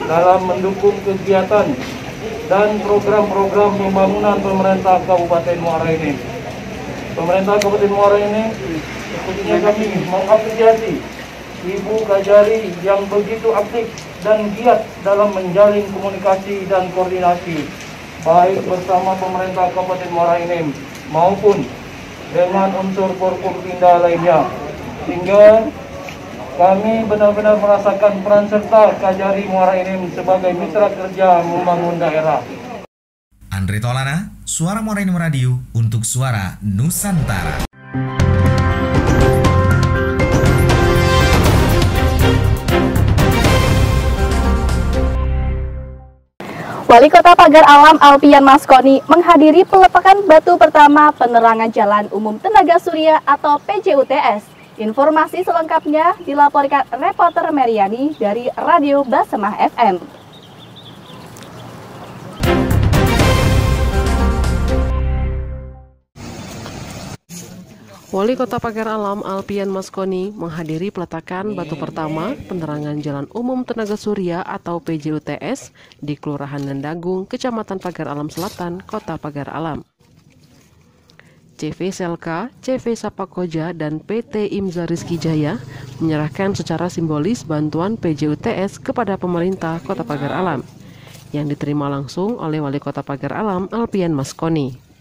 dalam mendukung kegiatan dan program-program pembangunan pemerintah Kabupaten Muara Enim. Pemerintah Kabupaten Muara Enim, tentunya kami mengapresiasi Ibu Kajari yang begitu aktif dan giat dalam menjalin komunikasi dan koordinasi baik bersama pemerintah Kabupaten Muara Enim maupun dengan unsur Porkopimda lainnya, sehingga kami benar-benar merasakan peran serta Kajari Muara Enim sebagai mitra kerja membangun daerah. Andre Taulana, Suara Muara Enim Radio untuk Suara Nusantara. Wali Kota Pagar Alam Alpian Maskoni menghadiri peletakan batu pertama penerangan Jalan Umum Tenaga Surya atau PJUTS. Informasi selengkapnya dilaporkan reporter Meriani dari Radio Basemah FM. Wali Kota Pagar Alam Alpian Maskoni menghadiri peletakan batu pertama penerangan Jalan Umum Tenaga Surya atau PJUTS di Kelurahan Nendagung, Kecamatan Pagar Alam Selatan, Kota Pagar Alam. CV Selka, CV Sapakoja, dan PT Imza Rizky Jaya menyerahkan secara simbolis bantuan PJUTS kepada pemerintah Kota Pagar Alam yang diterima langsung oleh Wali Kota Pagar Alam Alpian Maskoni.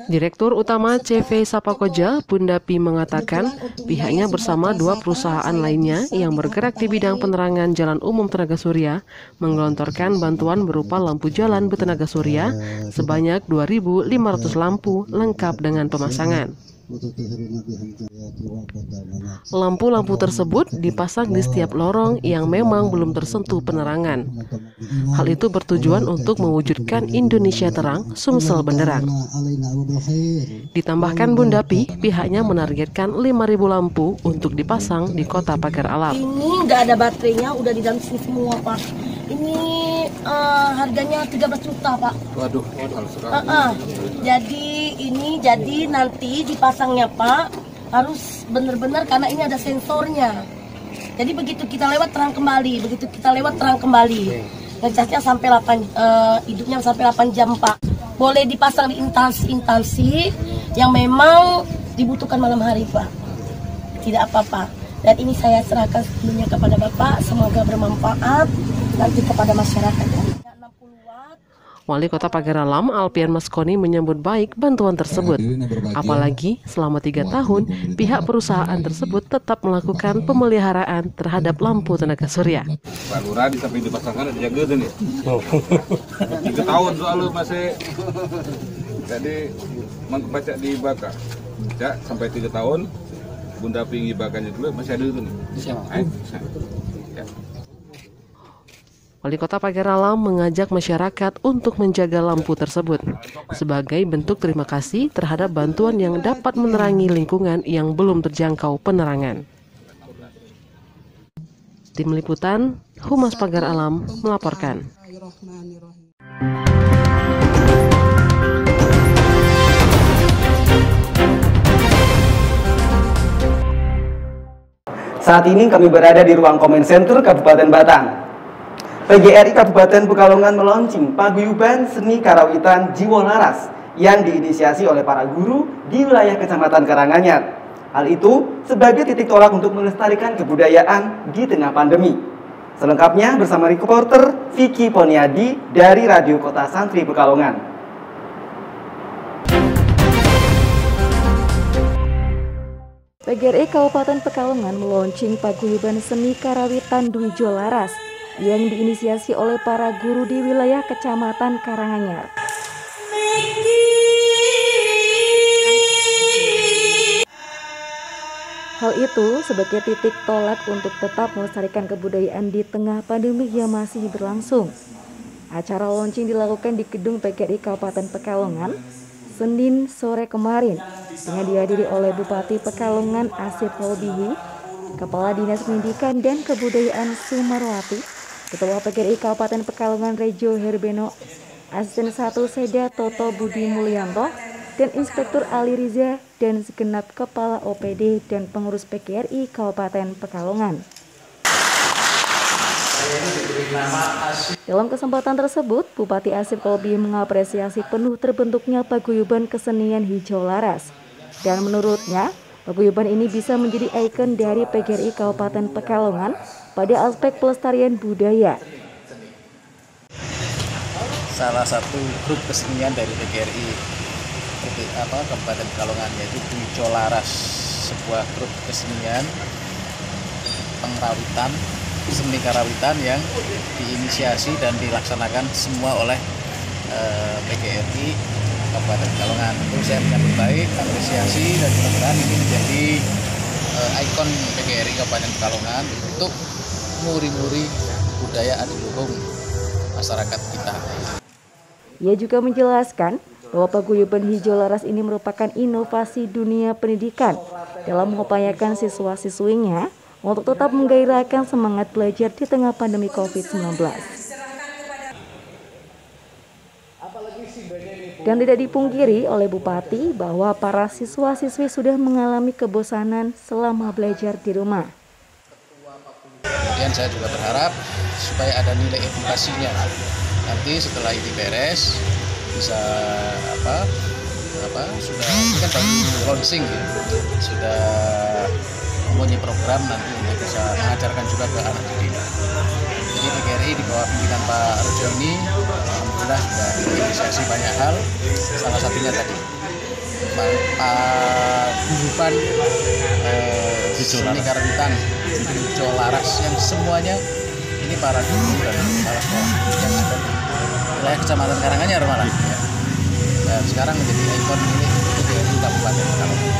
Direktur Utama CV Sapakoja, Bunda Pi mengatakan pihaknya bersama 2 perusahaan lainnya yang bergerak di bidang penerangan Jalan Umum Tenaga Surya menggelontorkan bantuan berupa lampu jalan bertenaga surya sebanyak 2.500 lampu lengkap dengan pemasangan. Lampu-lampu tersebut dipasang di setiap lorong yang memang belum tersentuh penerangan. Hal itu bertujuan untuk mewujudkan Indonesia terang, Sumsel benderang. Ditambahkan Bunda Pi, pihaknya menargetkan 5.000 lampu untuk dipasang di Kota Pagar Alam. Ini nggak ada baterainya, udah di dalam sini semua, Pak. Ini harganya 13 juta, Pak. Waduh, mahal sekali. Jadi nanti dipasangnya, Pak, harus benar-benar karena ini ada sensornya. Jadi begitu kita lewat terang kembali. Ngecasnya sampai 8 hidupnya sampai 8 jam, Pak. Boleh dipasang di instansi yang memang dibutuhkan malam hari, Pak. Tidak apa-apa. Dan ini saya serahkan sebelumnya kepada Bapak, semoga bermanfaat nanti kepada masyarakat. Wali Kota Pagar Alam Alpian Maskoni menyambut baik bantuan tersebut. Apalagi selama 3 tahun pihak perusahaan tersebut tetap melakukan pemeliharaan terhadap lampu tenaga surya. Pak Lurah di samping dipasangkan ada jaga tuh nih. 3 tahun soalnya masih. Jadi mengkepacak dibakar. Ya, sampai 3 tahun Bunda Pingi bakarnya dulu masih ada itu nih. Ya. Wali Kota Pagar Alam mengajak masyarakat untuk menjaga lampu tersebut sebagai bentuk terima kasih terhadap bantuan yang dapat menerangi lingkungan yang belum terjangkau penerangan. Tim Liputan, Humas Pagar Alam melaporkan. Saat ini kami berada di ruang Comment Center Kabupaten Batang. PGRI Kabupaten Pekalongan meluncing paguyuban seni karawitan Jiwo Laras yang diinisiasi oleh para guru di wilayah Kecamatan Karanganyar. Hal itu sebagai titik tolak untuk melestarikan kebudayaan di tengah pandemi. Selengkapnya bersama reporter Vicky Poniadi dari Radio Kota Santri Pekalongan. PGRI Kabupaten Pekalongan meluncing paguyuban seni karawitan Jiwo Laras yang diinisiasi oleh para guru di wilayah Kecamatan Karanganyar. Hal itu sebagai titik tolak untuk tetap melestarikan kebudayaan di tengah pandemi yang masih berlangsung. Acara launching dilakukan di gedung PGRI Kabupaten Pekalongan Senin sore kemarin dengan dihadiri oleh Bupati Pekalongan Asif Holbihi, Kepala Dinas Pendidikan dan Kebudayaan Sumarwati, Ketua PGRI Kabupaten Pekalongan Rejo Herbeno, Asisten 1 Seda Toto Budi Mulyanto, dan Inspektur Ali Riza dan segenap Kepala OPD dan pengurus PGRI Kabupaten Pekalongan. Dalam kesempatan tersebut, Bupati Asif Kolbi mengapresiasi penuh terbentuknya paguyuban kesenian Jiwo Laras. Dan menurutnya, paguyuban ini bisa menjadi ikon dari PGRI Kabupaten Pekalongan pada aspek pelestarian budaya. Salah satu grup kesenian dari PGRI Kabupaten Pekalongan yaitu Jiwo Laras, sebuah grup kesenian pengarawitan, seni karawitan yang diinisiasi dan dilaksanakan semua oleh PGRI Kabupaten Pekalongan. Tentu saya menyambut baik, apresiasi, dan mudah-mudahan ini menjadi ikon PGRI Kabupaten Pekalongan untuk muri-muri budaya adiluhung masyarakat kita. Ia juga menjelaskan bahwa paguyuban hijau laras ini merupakan inovasi dunia pendidikan dalam mengupayakan siswa-siswinya untuk tetap menggairahkan semangat belajar di tengah pandemi COVID-19. Dan tidak dipungkiri oleh Bupati bahwa para siswa-siswi sudah mengalami kebosanan selama belajar di rumah. Kemudian saya juga berharap supaya ada nilai edukasinya. Nanti setelah ini beres bisa sudah ini kan baru launching ya, sudah mempunyai program nanti untuk bisa mengajarkan juga ke anak didik. Jadi PGRI di bawah pimpinan Pak Rejo ini alhamdulillah sudah menginisiasi banyak hal. Salah satunya tadi paguyuban seni karawitan hijau laras yang semuanya ini para guru dan para sekolah yang ada di wilayah Kecamatan Karanganyar malah ya. Dan sekarang menjadi ikon milik PGRI Kabupaten Pekalongan.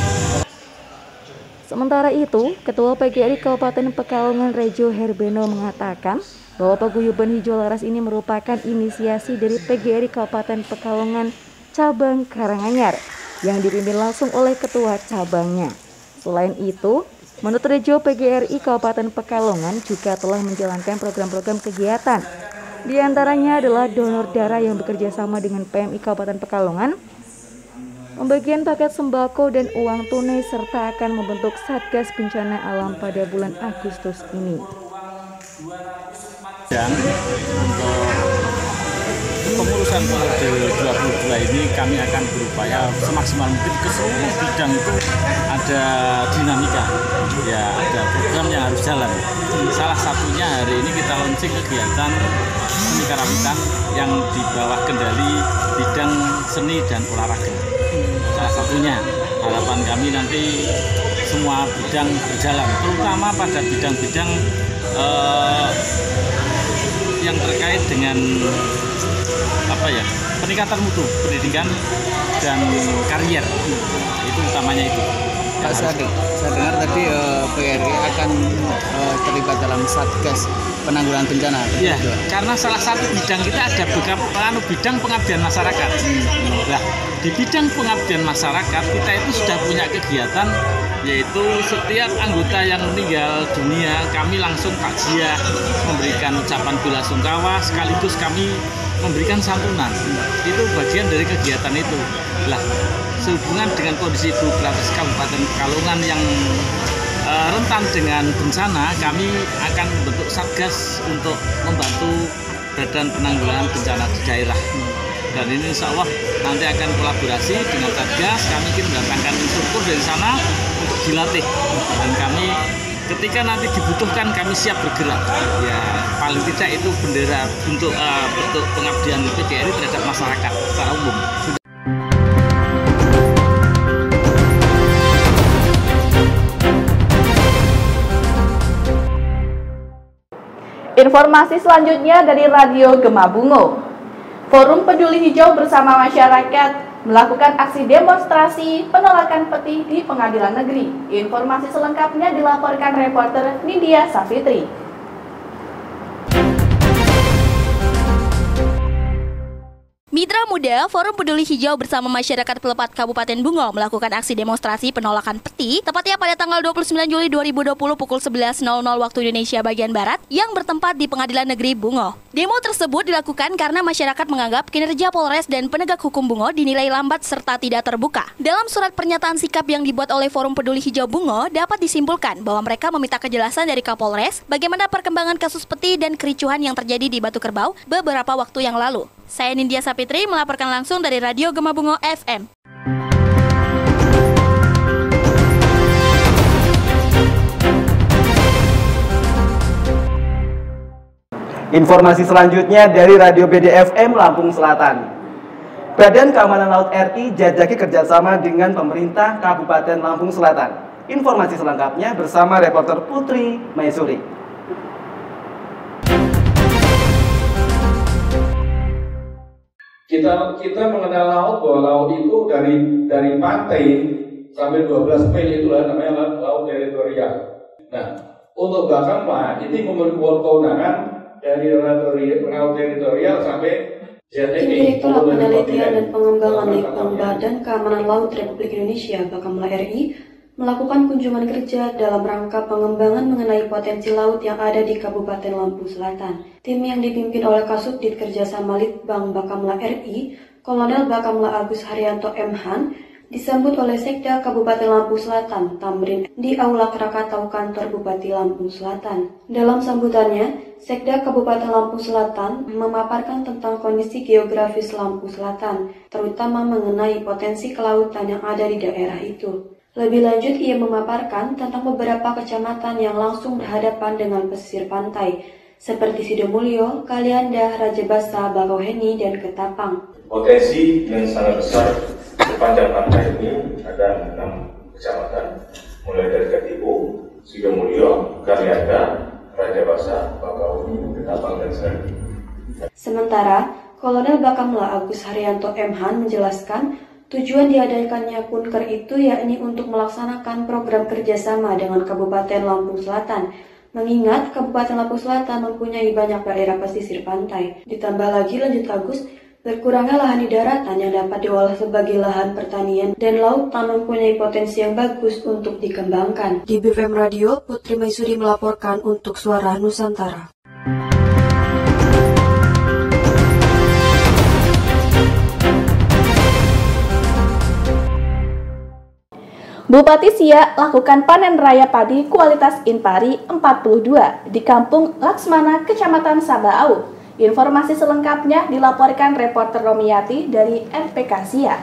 Sementara itu, Ketua PGRI Kabupaten Pekalongan Rejo Herbeno mengatakan bahwa paguyuban hijau laras ini merupakan inisiasi dari PGRI Kabupaten Pekalongan cabang Karanganyar yang dipimpin langsung oleh ketua cabangnya. Selain itu, menurut Rejo, PGRI Kabupaten Pekalongan juga telah menjalankan program-program kegiatan. Di antaranya adalah donor darah yang bekerja sama dengan PMI Kabupaten Pekalongan, pembagian paket sembako dan uang tunai, serta akan membentuk Satgas Bencana Alam pada bulan Agustus ini. Dan untuk pengurusan periode 22 ini kami akan berupaya semaksimal mungkin ke seluruh bidang itu ada dinamika, ya ada program yang harus jalan. Salah satunya hari ini kita launching kegiatan seni karawitan yang di bawah kendali bidang seni dan olahraga. Salah satunya harapan kami nanti semua bidang berjalan, terutama pada bidang-bidang yang terkait dengan peningkatan mutu pendidikan dan karier, itu utamanya itu. Pak, saya dengar tadi PGRI akan terlibat dalam Satgas penanggulangan bencana. Iya, karena salah satu bidang kita ada bidang pengabdian masyarakat. Nah, di bidang pengabdian masyarakat kita itu sudah punya kegiatan, yaitu setiap anggota yang meninggal dunia kami langsung takziah, memberikan ucapan bela sungkawa, sekaligus kami memberikan santunan. Itu bagian dari kegiatan itu. Lah, sehubungan dengan kondisi geografis Kabupaten Pekalongan yang rentan dengan bencana, kami akan membentuk Satgas untuk membantu Badan Penanggulangan Bencana di daerah. Dan ini insya Allah nanti akan kolaborasi dengan Satgas. Kami ingin mendatangkan instruktur dari sana untuk dilatih. Dan kami ketika nanti dibutuhkan kami siap bergerak. Ya paling tidak itu bendera untuk bentuk pengabdian PGRI terhadap masyarakat secara umum. Informasi selanjutnya dari Radio Gema Bungo. Forum Peduli Hijau bersama masyarakat melakukan aksi demonstrasi penolakan peti di Pengadilan Negeri. Informasi selengkapnya dilaporkan reporter Nindya Safitri. Mitra Muda, Forum Peduli Hijau bersama masyarakat Pelepat Kabupaten Bungo melakukan aksi demonstrasi penolakan peti tepatnya pada tanggal 29 Juli 2020 pukul 11.00 waktu Indonesia bagian Barat yang bertempat di Pengadilan Negeri Bungo. Demo tersebut dilakukan karena masyarakat menganggap kinerja Polres dan penegak hukum Bungo dinilai lambat serta tidak terbuka. Dalam surat pernyataan sikap yang dibuat oleh Forum Peduli Hijau Bungo dapat disimpulkan bahwa mereka meminta kejelasan dari Kapolres bagaimana perkembangan kasus peti dan kericuhan yang terjadi di Batu Kerbau beberapa waktu yang lalu. Saya Nindya Sapitri melaporkan langsung dari Radio Gema Bungo FM. Informasi selanjutnya dari Radio BDFM Lampung Selatan. Badan Keamanan Laut RI jajaki kerjasama dengan pemerintah Kabupaten Lampung Selatan. Informasi selengkapnya bersama reporter Putri Maisuri. Kita mengenal laut, bahwa laut itu dari pantai sampai 12 mil itu namanya laut teritorial. Nah, untuk Bakamla ini memiliki kewenangan dari laut teritorial sampai Direktorat Penelitian dan Pengembangan Litbang Badan Keamanan Laut Republik Indonesia Bakamla RI melakukan kunjungan kerja dalam rangka pengembangan mengenai potensi laut yang ada di Kabupaten Lampung Selatan. Tim yang dipimpin oleh Kasubdit Kerjasama Litbang Bakamla RI, Kolonel Bakamla Agus Haryanto M.Han, disambut oleh Sekda Kabupaten Lampung Selatan, Tamrin, di Aula Krakatau Kantor Bupati Lampung Selatan. Dalam sambutannya, Sekda Kabupaten Lampung Selatan memaparkan tentang kondisi geografis Lampung Selatan, terutama mengenai potensi kelautan yang ada di daerah itu. Lebih lanjut, ia memaparkan tentang beberapa kecamatan yang langsung berhadapan dengan pesisir pantai, seperti Sidomulyo, Kalianda, Rajabasa, Bakauheni, dan Ketapang. Potensi yang sangat besar sepanjang pantai ini ada 6 kecamatan, mulai dari Katipu, Sidomulyo, Kalianda, Rajabasa, Bakauheni, Ketapang, dan Serang. Sementara, Kolonel Bakamla Agus Haryanto M.Han menjelaskan tujuan diadakannya Kunker itu yakni untuk melaksanakan program kerjasama dengan Kabupaten Lampung Selatan, mengingat Kabupaten Lampung Selatan mempunyai banyak daerah pesisir pantai. Ditambah lagi, lanjut Agus, berkurangnya lahan di daratan yang dapat diolah sebagai lahan pertanian dan lautan mempunyai potensi yang bagus untuk dikembangkan. Di BFM Radio, Putri Maisuri melaporkan untuk Suara Nusantara. Bupati Siak lakukan panen raya padi kualitas Inpari 42 di Kampung Laksmana, Kecamatan Sabaau. Informasi selengkapnya dilaporkan reporter Romiati dari RPK Siak.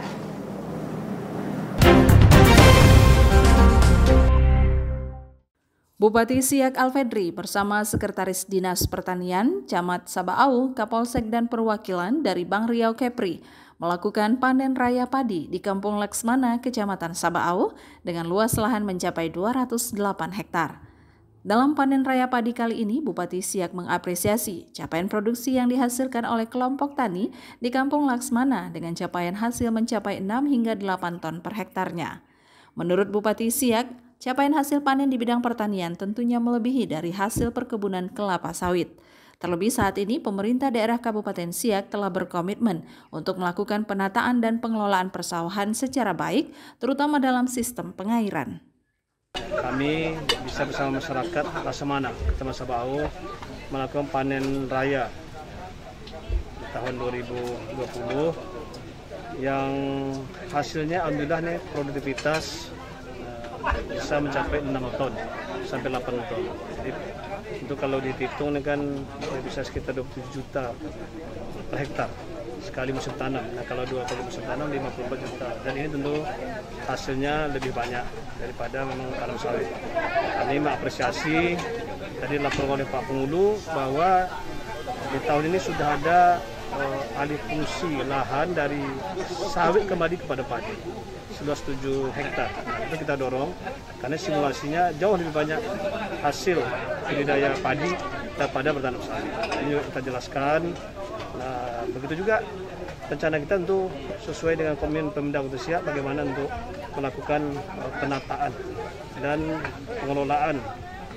Bupati Siak Alfedri bersama Sekretaris Dinas Pertanian, Camat Sabaau, Kapolsek dan perwakilan dari Bank Riau Kepri melakukan panen raya padi di Kampung Laksmana, Kecamatan Sabaau dengan luas lahan mencapai 208 hektar. Dalam panen raya padi kali ini, Bupati Siak mengapresiasi capaian produksi yang dihasilkan oleh kelompok tani di Kampung Laksmana dengan capaian hasil mencapai 6 hingga 8 ton per hektarnya. Menurut Bupati Siak, capaian hasil panen di bidang pertanian tentunya melebihi dari hasil perkebunan kelapa sawit. Terlebih saat ini, pemerintah daerah Kabupaten Siak telah berkomitmen untuk melakukan penataan dan pengelolaan persawahan secara baik, terutama dalam sistem pengairan. Kami bisa bersama masyarakat Laksmana, Kecamatan Sabaau, melakukan panen raya di tahun 2020 yang hasilnya alhamdulillah nih produktivitas bisa mencapai 6 ton sampai 8 ton. Jadi itu kalau dihitung ini kan bisa sekitar 27 juta per hektar sekali musim tanam. Nah kalau 2 kali musim tanam 54 juta. Dan ini tentu hasilnya lebih banyak daripada memang tanam sawit. Kami mengapresiasi tadi laporan oleh Pak Pengulu bahwa di tahun ini sudah ada alih fungsi lahan dari sawit kembali kepada padi seluas 7 hektar. Nah, itu kita dorong karena simulasinya jauh lebih banyak hasil budidaya padi daripada bertanam sawit. Ini kita jelaskan. Nah, begitu juga rencana kita untuk sesuai dengan komitmen Pemda Kota Siak bagaimana untuk melakukan penataan dan pengelolaan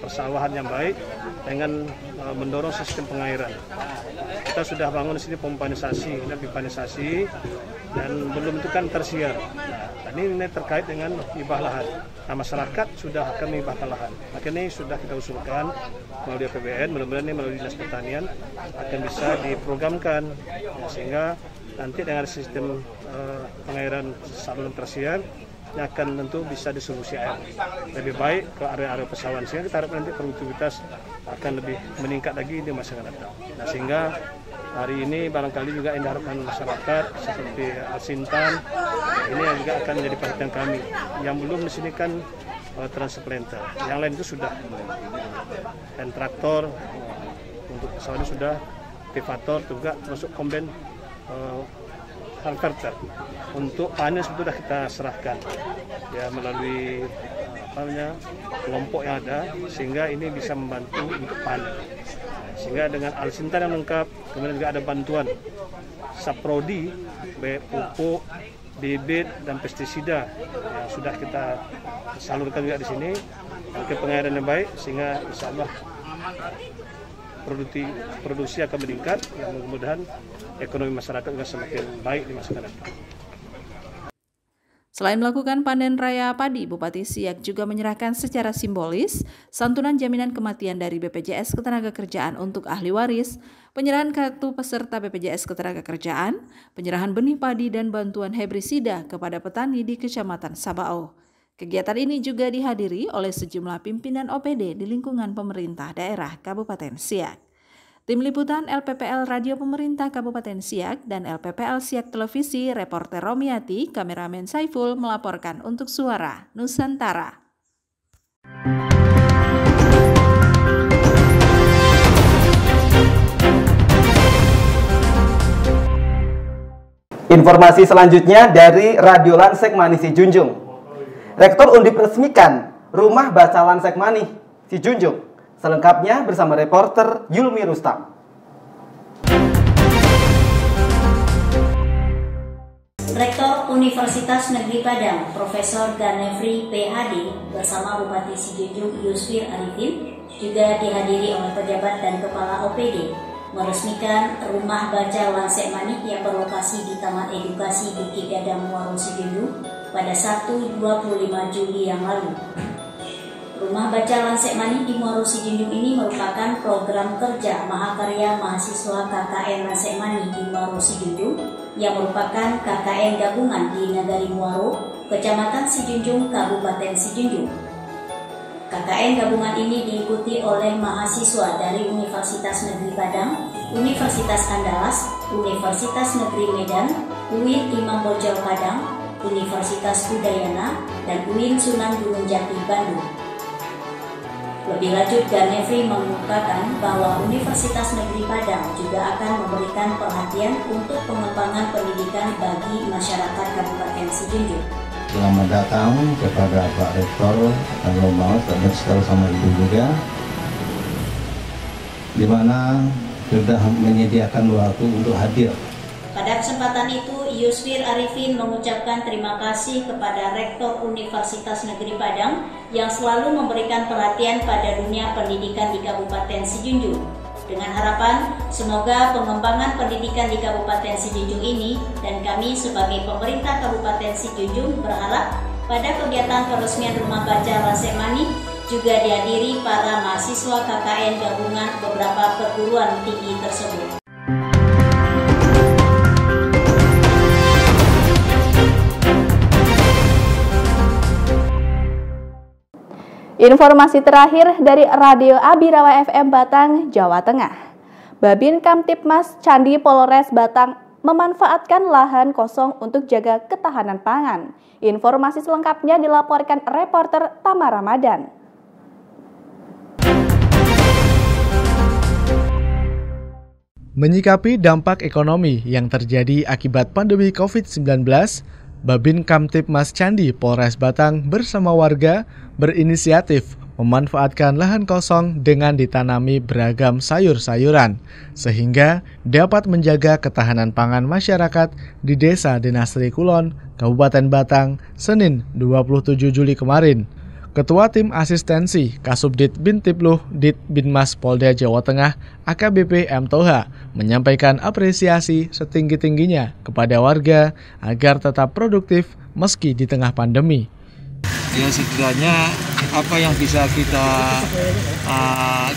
persawahan yang baik dengan mendorong sistem pengairan. Kita sudah bangun di sini pompanisasi dan pipanisasi dan belum itu kan tersiar. Nah, ini terkait dengan hibah lahan. Nah, masyarakat sudah akan menghibahkan lahan. Makanya ini sudah kita usulkan melalui APBN, mudah-mudahan ini melalui Dinas Pertanian akan bisa diprogramkan ya, sehingga nanti dengan sistem pengairan saluran tersiar yang akan tentu bisa disolusi air lebih baik ke area-area persawahan, sehingga kita harap nanti produktivitas akan lebih meningkat lagi di masa yang datang. Nah, sehingga hari ini barangkali juga yang diharapkan masyarakat seperti Alsintan ini yang juga akan menjadi perhatian kami. Yang belum di sini kan transplanter, yang lain itu sudah, dan traktor untuk persawahan sudah, pivator juga termasuk komben harvester untuk panen sudah kita serahkan ya melalui kelompok yang ada, sehingga ini bisa membantu untuk panen, sehingga dengan Alsintan yang lengkap, kemudian juga ada bantuan saprodi, baik pupuk, bibit dan pestisida yang sudah kita salurkan juga di sini, ke pengairan yang baik sehingga insya Allah produksi akan meningkat, yang mudah-mudahan ekonomi masyarakat juga semakin baik di masa depan. Selain melakukan panen raya padi, Bupati Siak juga menyerahkan secara simbolis santunan jaminan kematian dari BPJS Ketenagakerjaan untuk ahli waris, penyerahan kartu peserta BPJS Ketenagakerjaan, penyerahan benih padi dan bantuan herbisida kepada petani di Kecamatan Sabau. Kegiatan ini juga dihadiri oleh sejumlah pimpinan OPD di lingkungan pemerintah daerah Kabupaten Siak. Tim Liputan LPPL Radio Pemerintah Kabupaten Siak dan LPPL Siak Televisi, reporter Romiati, kameramen Saiful melaporkan untuk Suara Nusantara. Informasi selanjutnya dari Radio Lansek Mani Sijunjung. Rektor Undip resmikan Rumah Baca Lansek Mani Sijunjung. Selengkapnya bersama reporter Yulmi Rustam. Rektor Universitas Negeri Padang, Profesor Ganefri PhD bersama Bupati Sijunjung Yusfir Arifin juga dihadiri oleh pejabat dan kepala OPD meresmikan Rumah Baca Lansek Mani yang berlokasi di Taman Edukasi Bukit Gadang Muaro Sijunjung pada Sabtu 25 Juli yang lalu. Rumah Baca Lansek Mani di Muaro Sijunjung ini merupakan program kerja mahakarya mahasiswa KKN Lansek Mani di Muaro Sijunjung yang merupakan KKN gabungan di Nagari Muaro, Kecamatan Sijunjung, Kabupaten Sijunjung. KKN gabungan ini diikuti oleh mahasiswa dari Universitas Negeri Padang, Universitas Andalas, Universitas Negeri Medan, UIN Imam Bonjol Padang, Universitas Udayana, dan UIN Sunan Gunung Jati Bandung. Lebih lanjut, Ganefri mengungkapkan bahwa Universitas Negeri Padang juga akan memberikan perhatian untuk pengembangan pendidikan bagi masyarakat Kabupaten Sijunjung. Selamat datang kepada Pak Rektor, kalau mau dan sekali sama Ibu juga, di mana sudah menyediakan waktu untuk hadir. Pada kesempatan itu, Yusfir Arifin mengucapkan terima kasih kepada Rektor Universitas Negeri Padang yang selalu memberikan perhatian pada dunia pendidikan di Kabupaten Sijunjung. Dengan harapan, semoga pengembangan pendidikan di Kabupaten Sijunjung ini dan kami sebagai pemerintah Kabupaten Sijunjung berharap pada kegiatan peresmian Rumah Baca Lansek Mani juga dihadiri para mahasiswa KKN gabungan beberapa perguruan tinggi tersebut. Informasi terakhir dari Radio Abirawa FM Batang, Jawa Tengah. Babin Kamtipmas Candi Polres Batang memanfaatkan lahan kosong untuk jaga ketahanan pangan. Informasi selengkapnya dilaporkan reporter Tama Ramadan. Menyikapi dampak ekonomi yang terjadi akibat pandemi COVID-19, Babin Kamtipmas Candi Polres Batang bersama warga berinisiatif memanfaatkan lahan kosong dengan ditanami beragam sayur-sayuran, sehingga dapat menjaga ketahanan pangan masyarakat di Desa Dinastri Kulon, Kabupaten Batang, Senin 27 Juli kemarin. Ketua Tim Asistensi Kasubdit Bintipluh Dit Binmas Polda Jawa Tengah AKBP M. Toha menyampaikan apresiasi setinggi-tingginya kepada warga agar tetap produktif meski di tengah pandemi. Ya, setidaknya apa yang bisa kita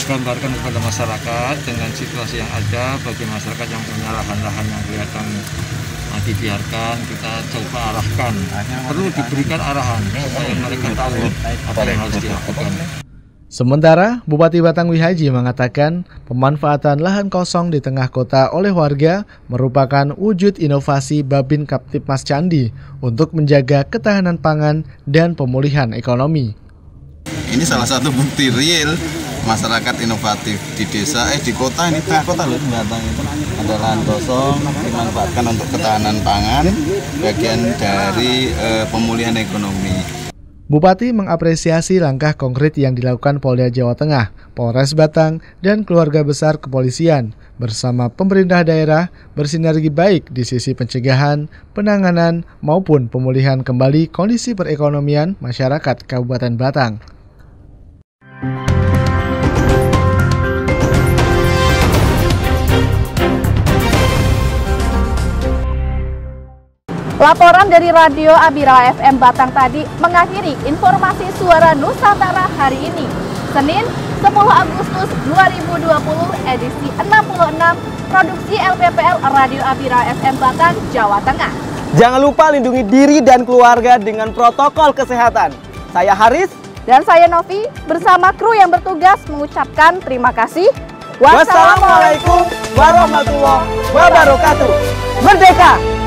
gambarkan kepada masyarakat dengan situasi yang ada bagi masyarakat yang punya lahan-lahan yang kelihatan dibiarkan, kita coba arahkan. Perlu diberikan arahan supaya mereka tahu apa yang harus dilakukan. Sementara Bupati Batang Wihaji mengatakan pemanfaatan lahan kosong di tengah kota oleh warga merupakan wujud inovasi Babin Kamtipmas Candi untuk menjaga ketahanan pangan dan pemulihan ekonomi. Ini salah satu bukti real masyarakat inovatif di desa, di kota, ini tengah kota loh, Batang itu ada lahan kosong dimanfaatkan untuk ketahanan pangan, bagian dari pemulihan ekonomi. Bupati mengapresiasi langkah konkret yang dilakukan Polda Jawa Tengah, Polres Batang, dan keluarga besar kepolisian bersama pemerintah daerah bersinergi baik di sisi pencegahan, penanganan, maupun pemulihan kembali kondisi perekonomian masyarakat Kabupaten Batang. Laporan dari Radio Abira FM Batang tadi mengakhiri informasi Suara Nusantara hari ini, Senin 10 Agustus 2020, edisi 66, produksi LPPL Radio Abira FM Batang, Jawa Tengah. Jangan lupa lindungi diri dan keluarga dengan protokol kesehatan. Saya Haris dan saya Novi bersama kru yang bertugas mengucapkan terima kasih. Wassalamualaikum warahmatullahi wabarakatuh. Merdeka!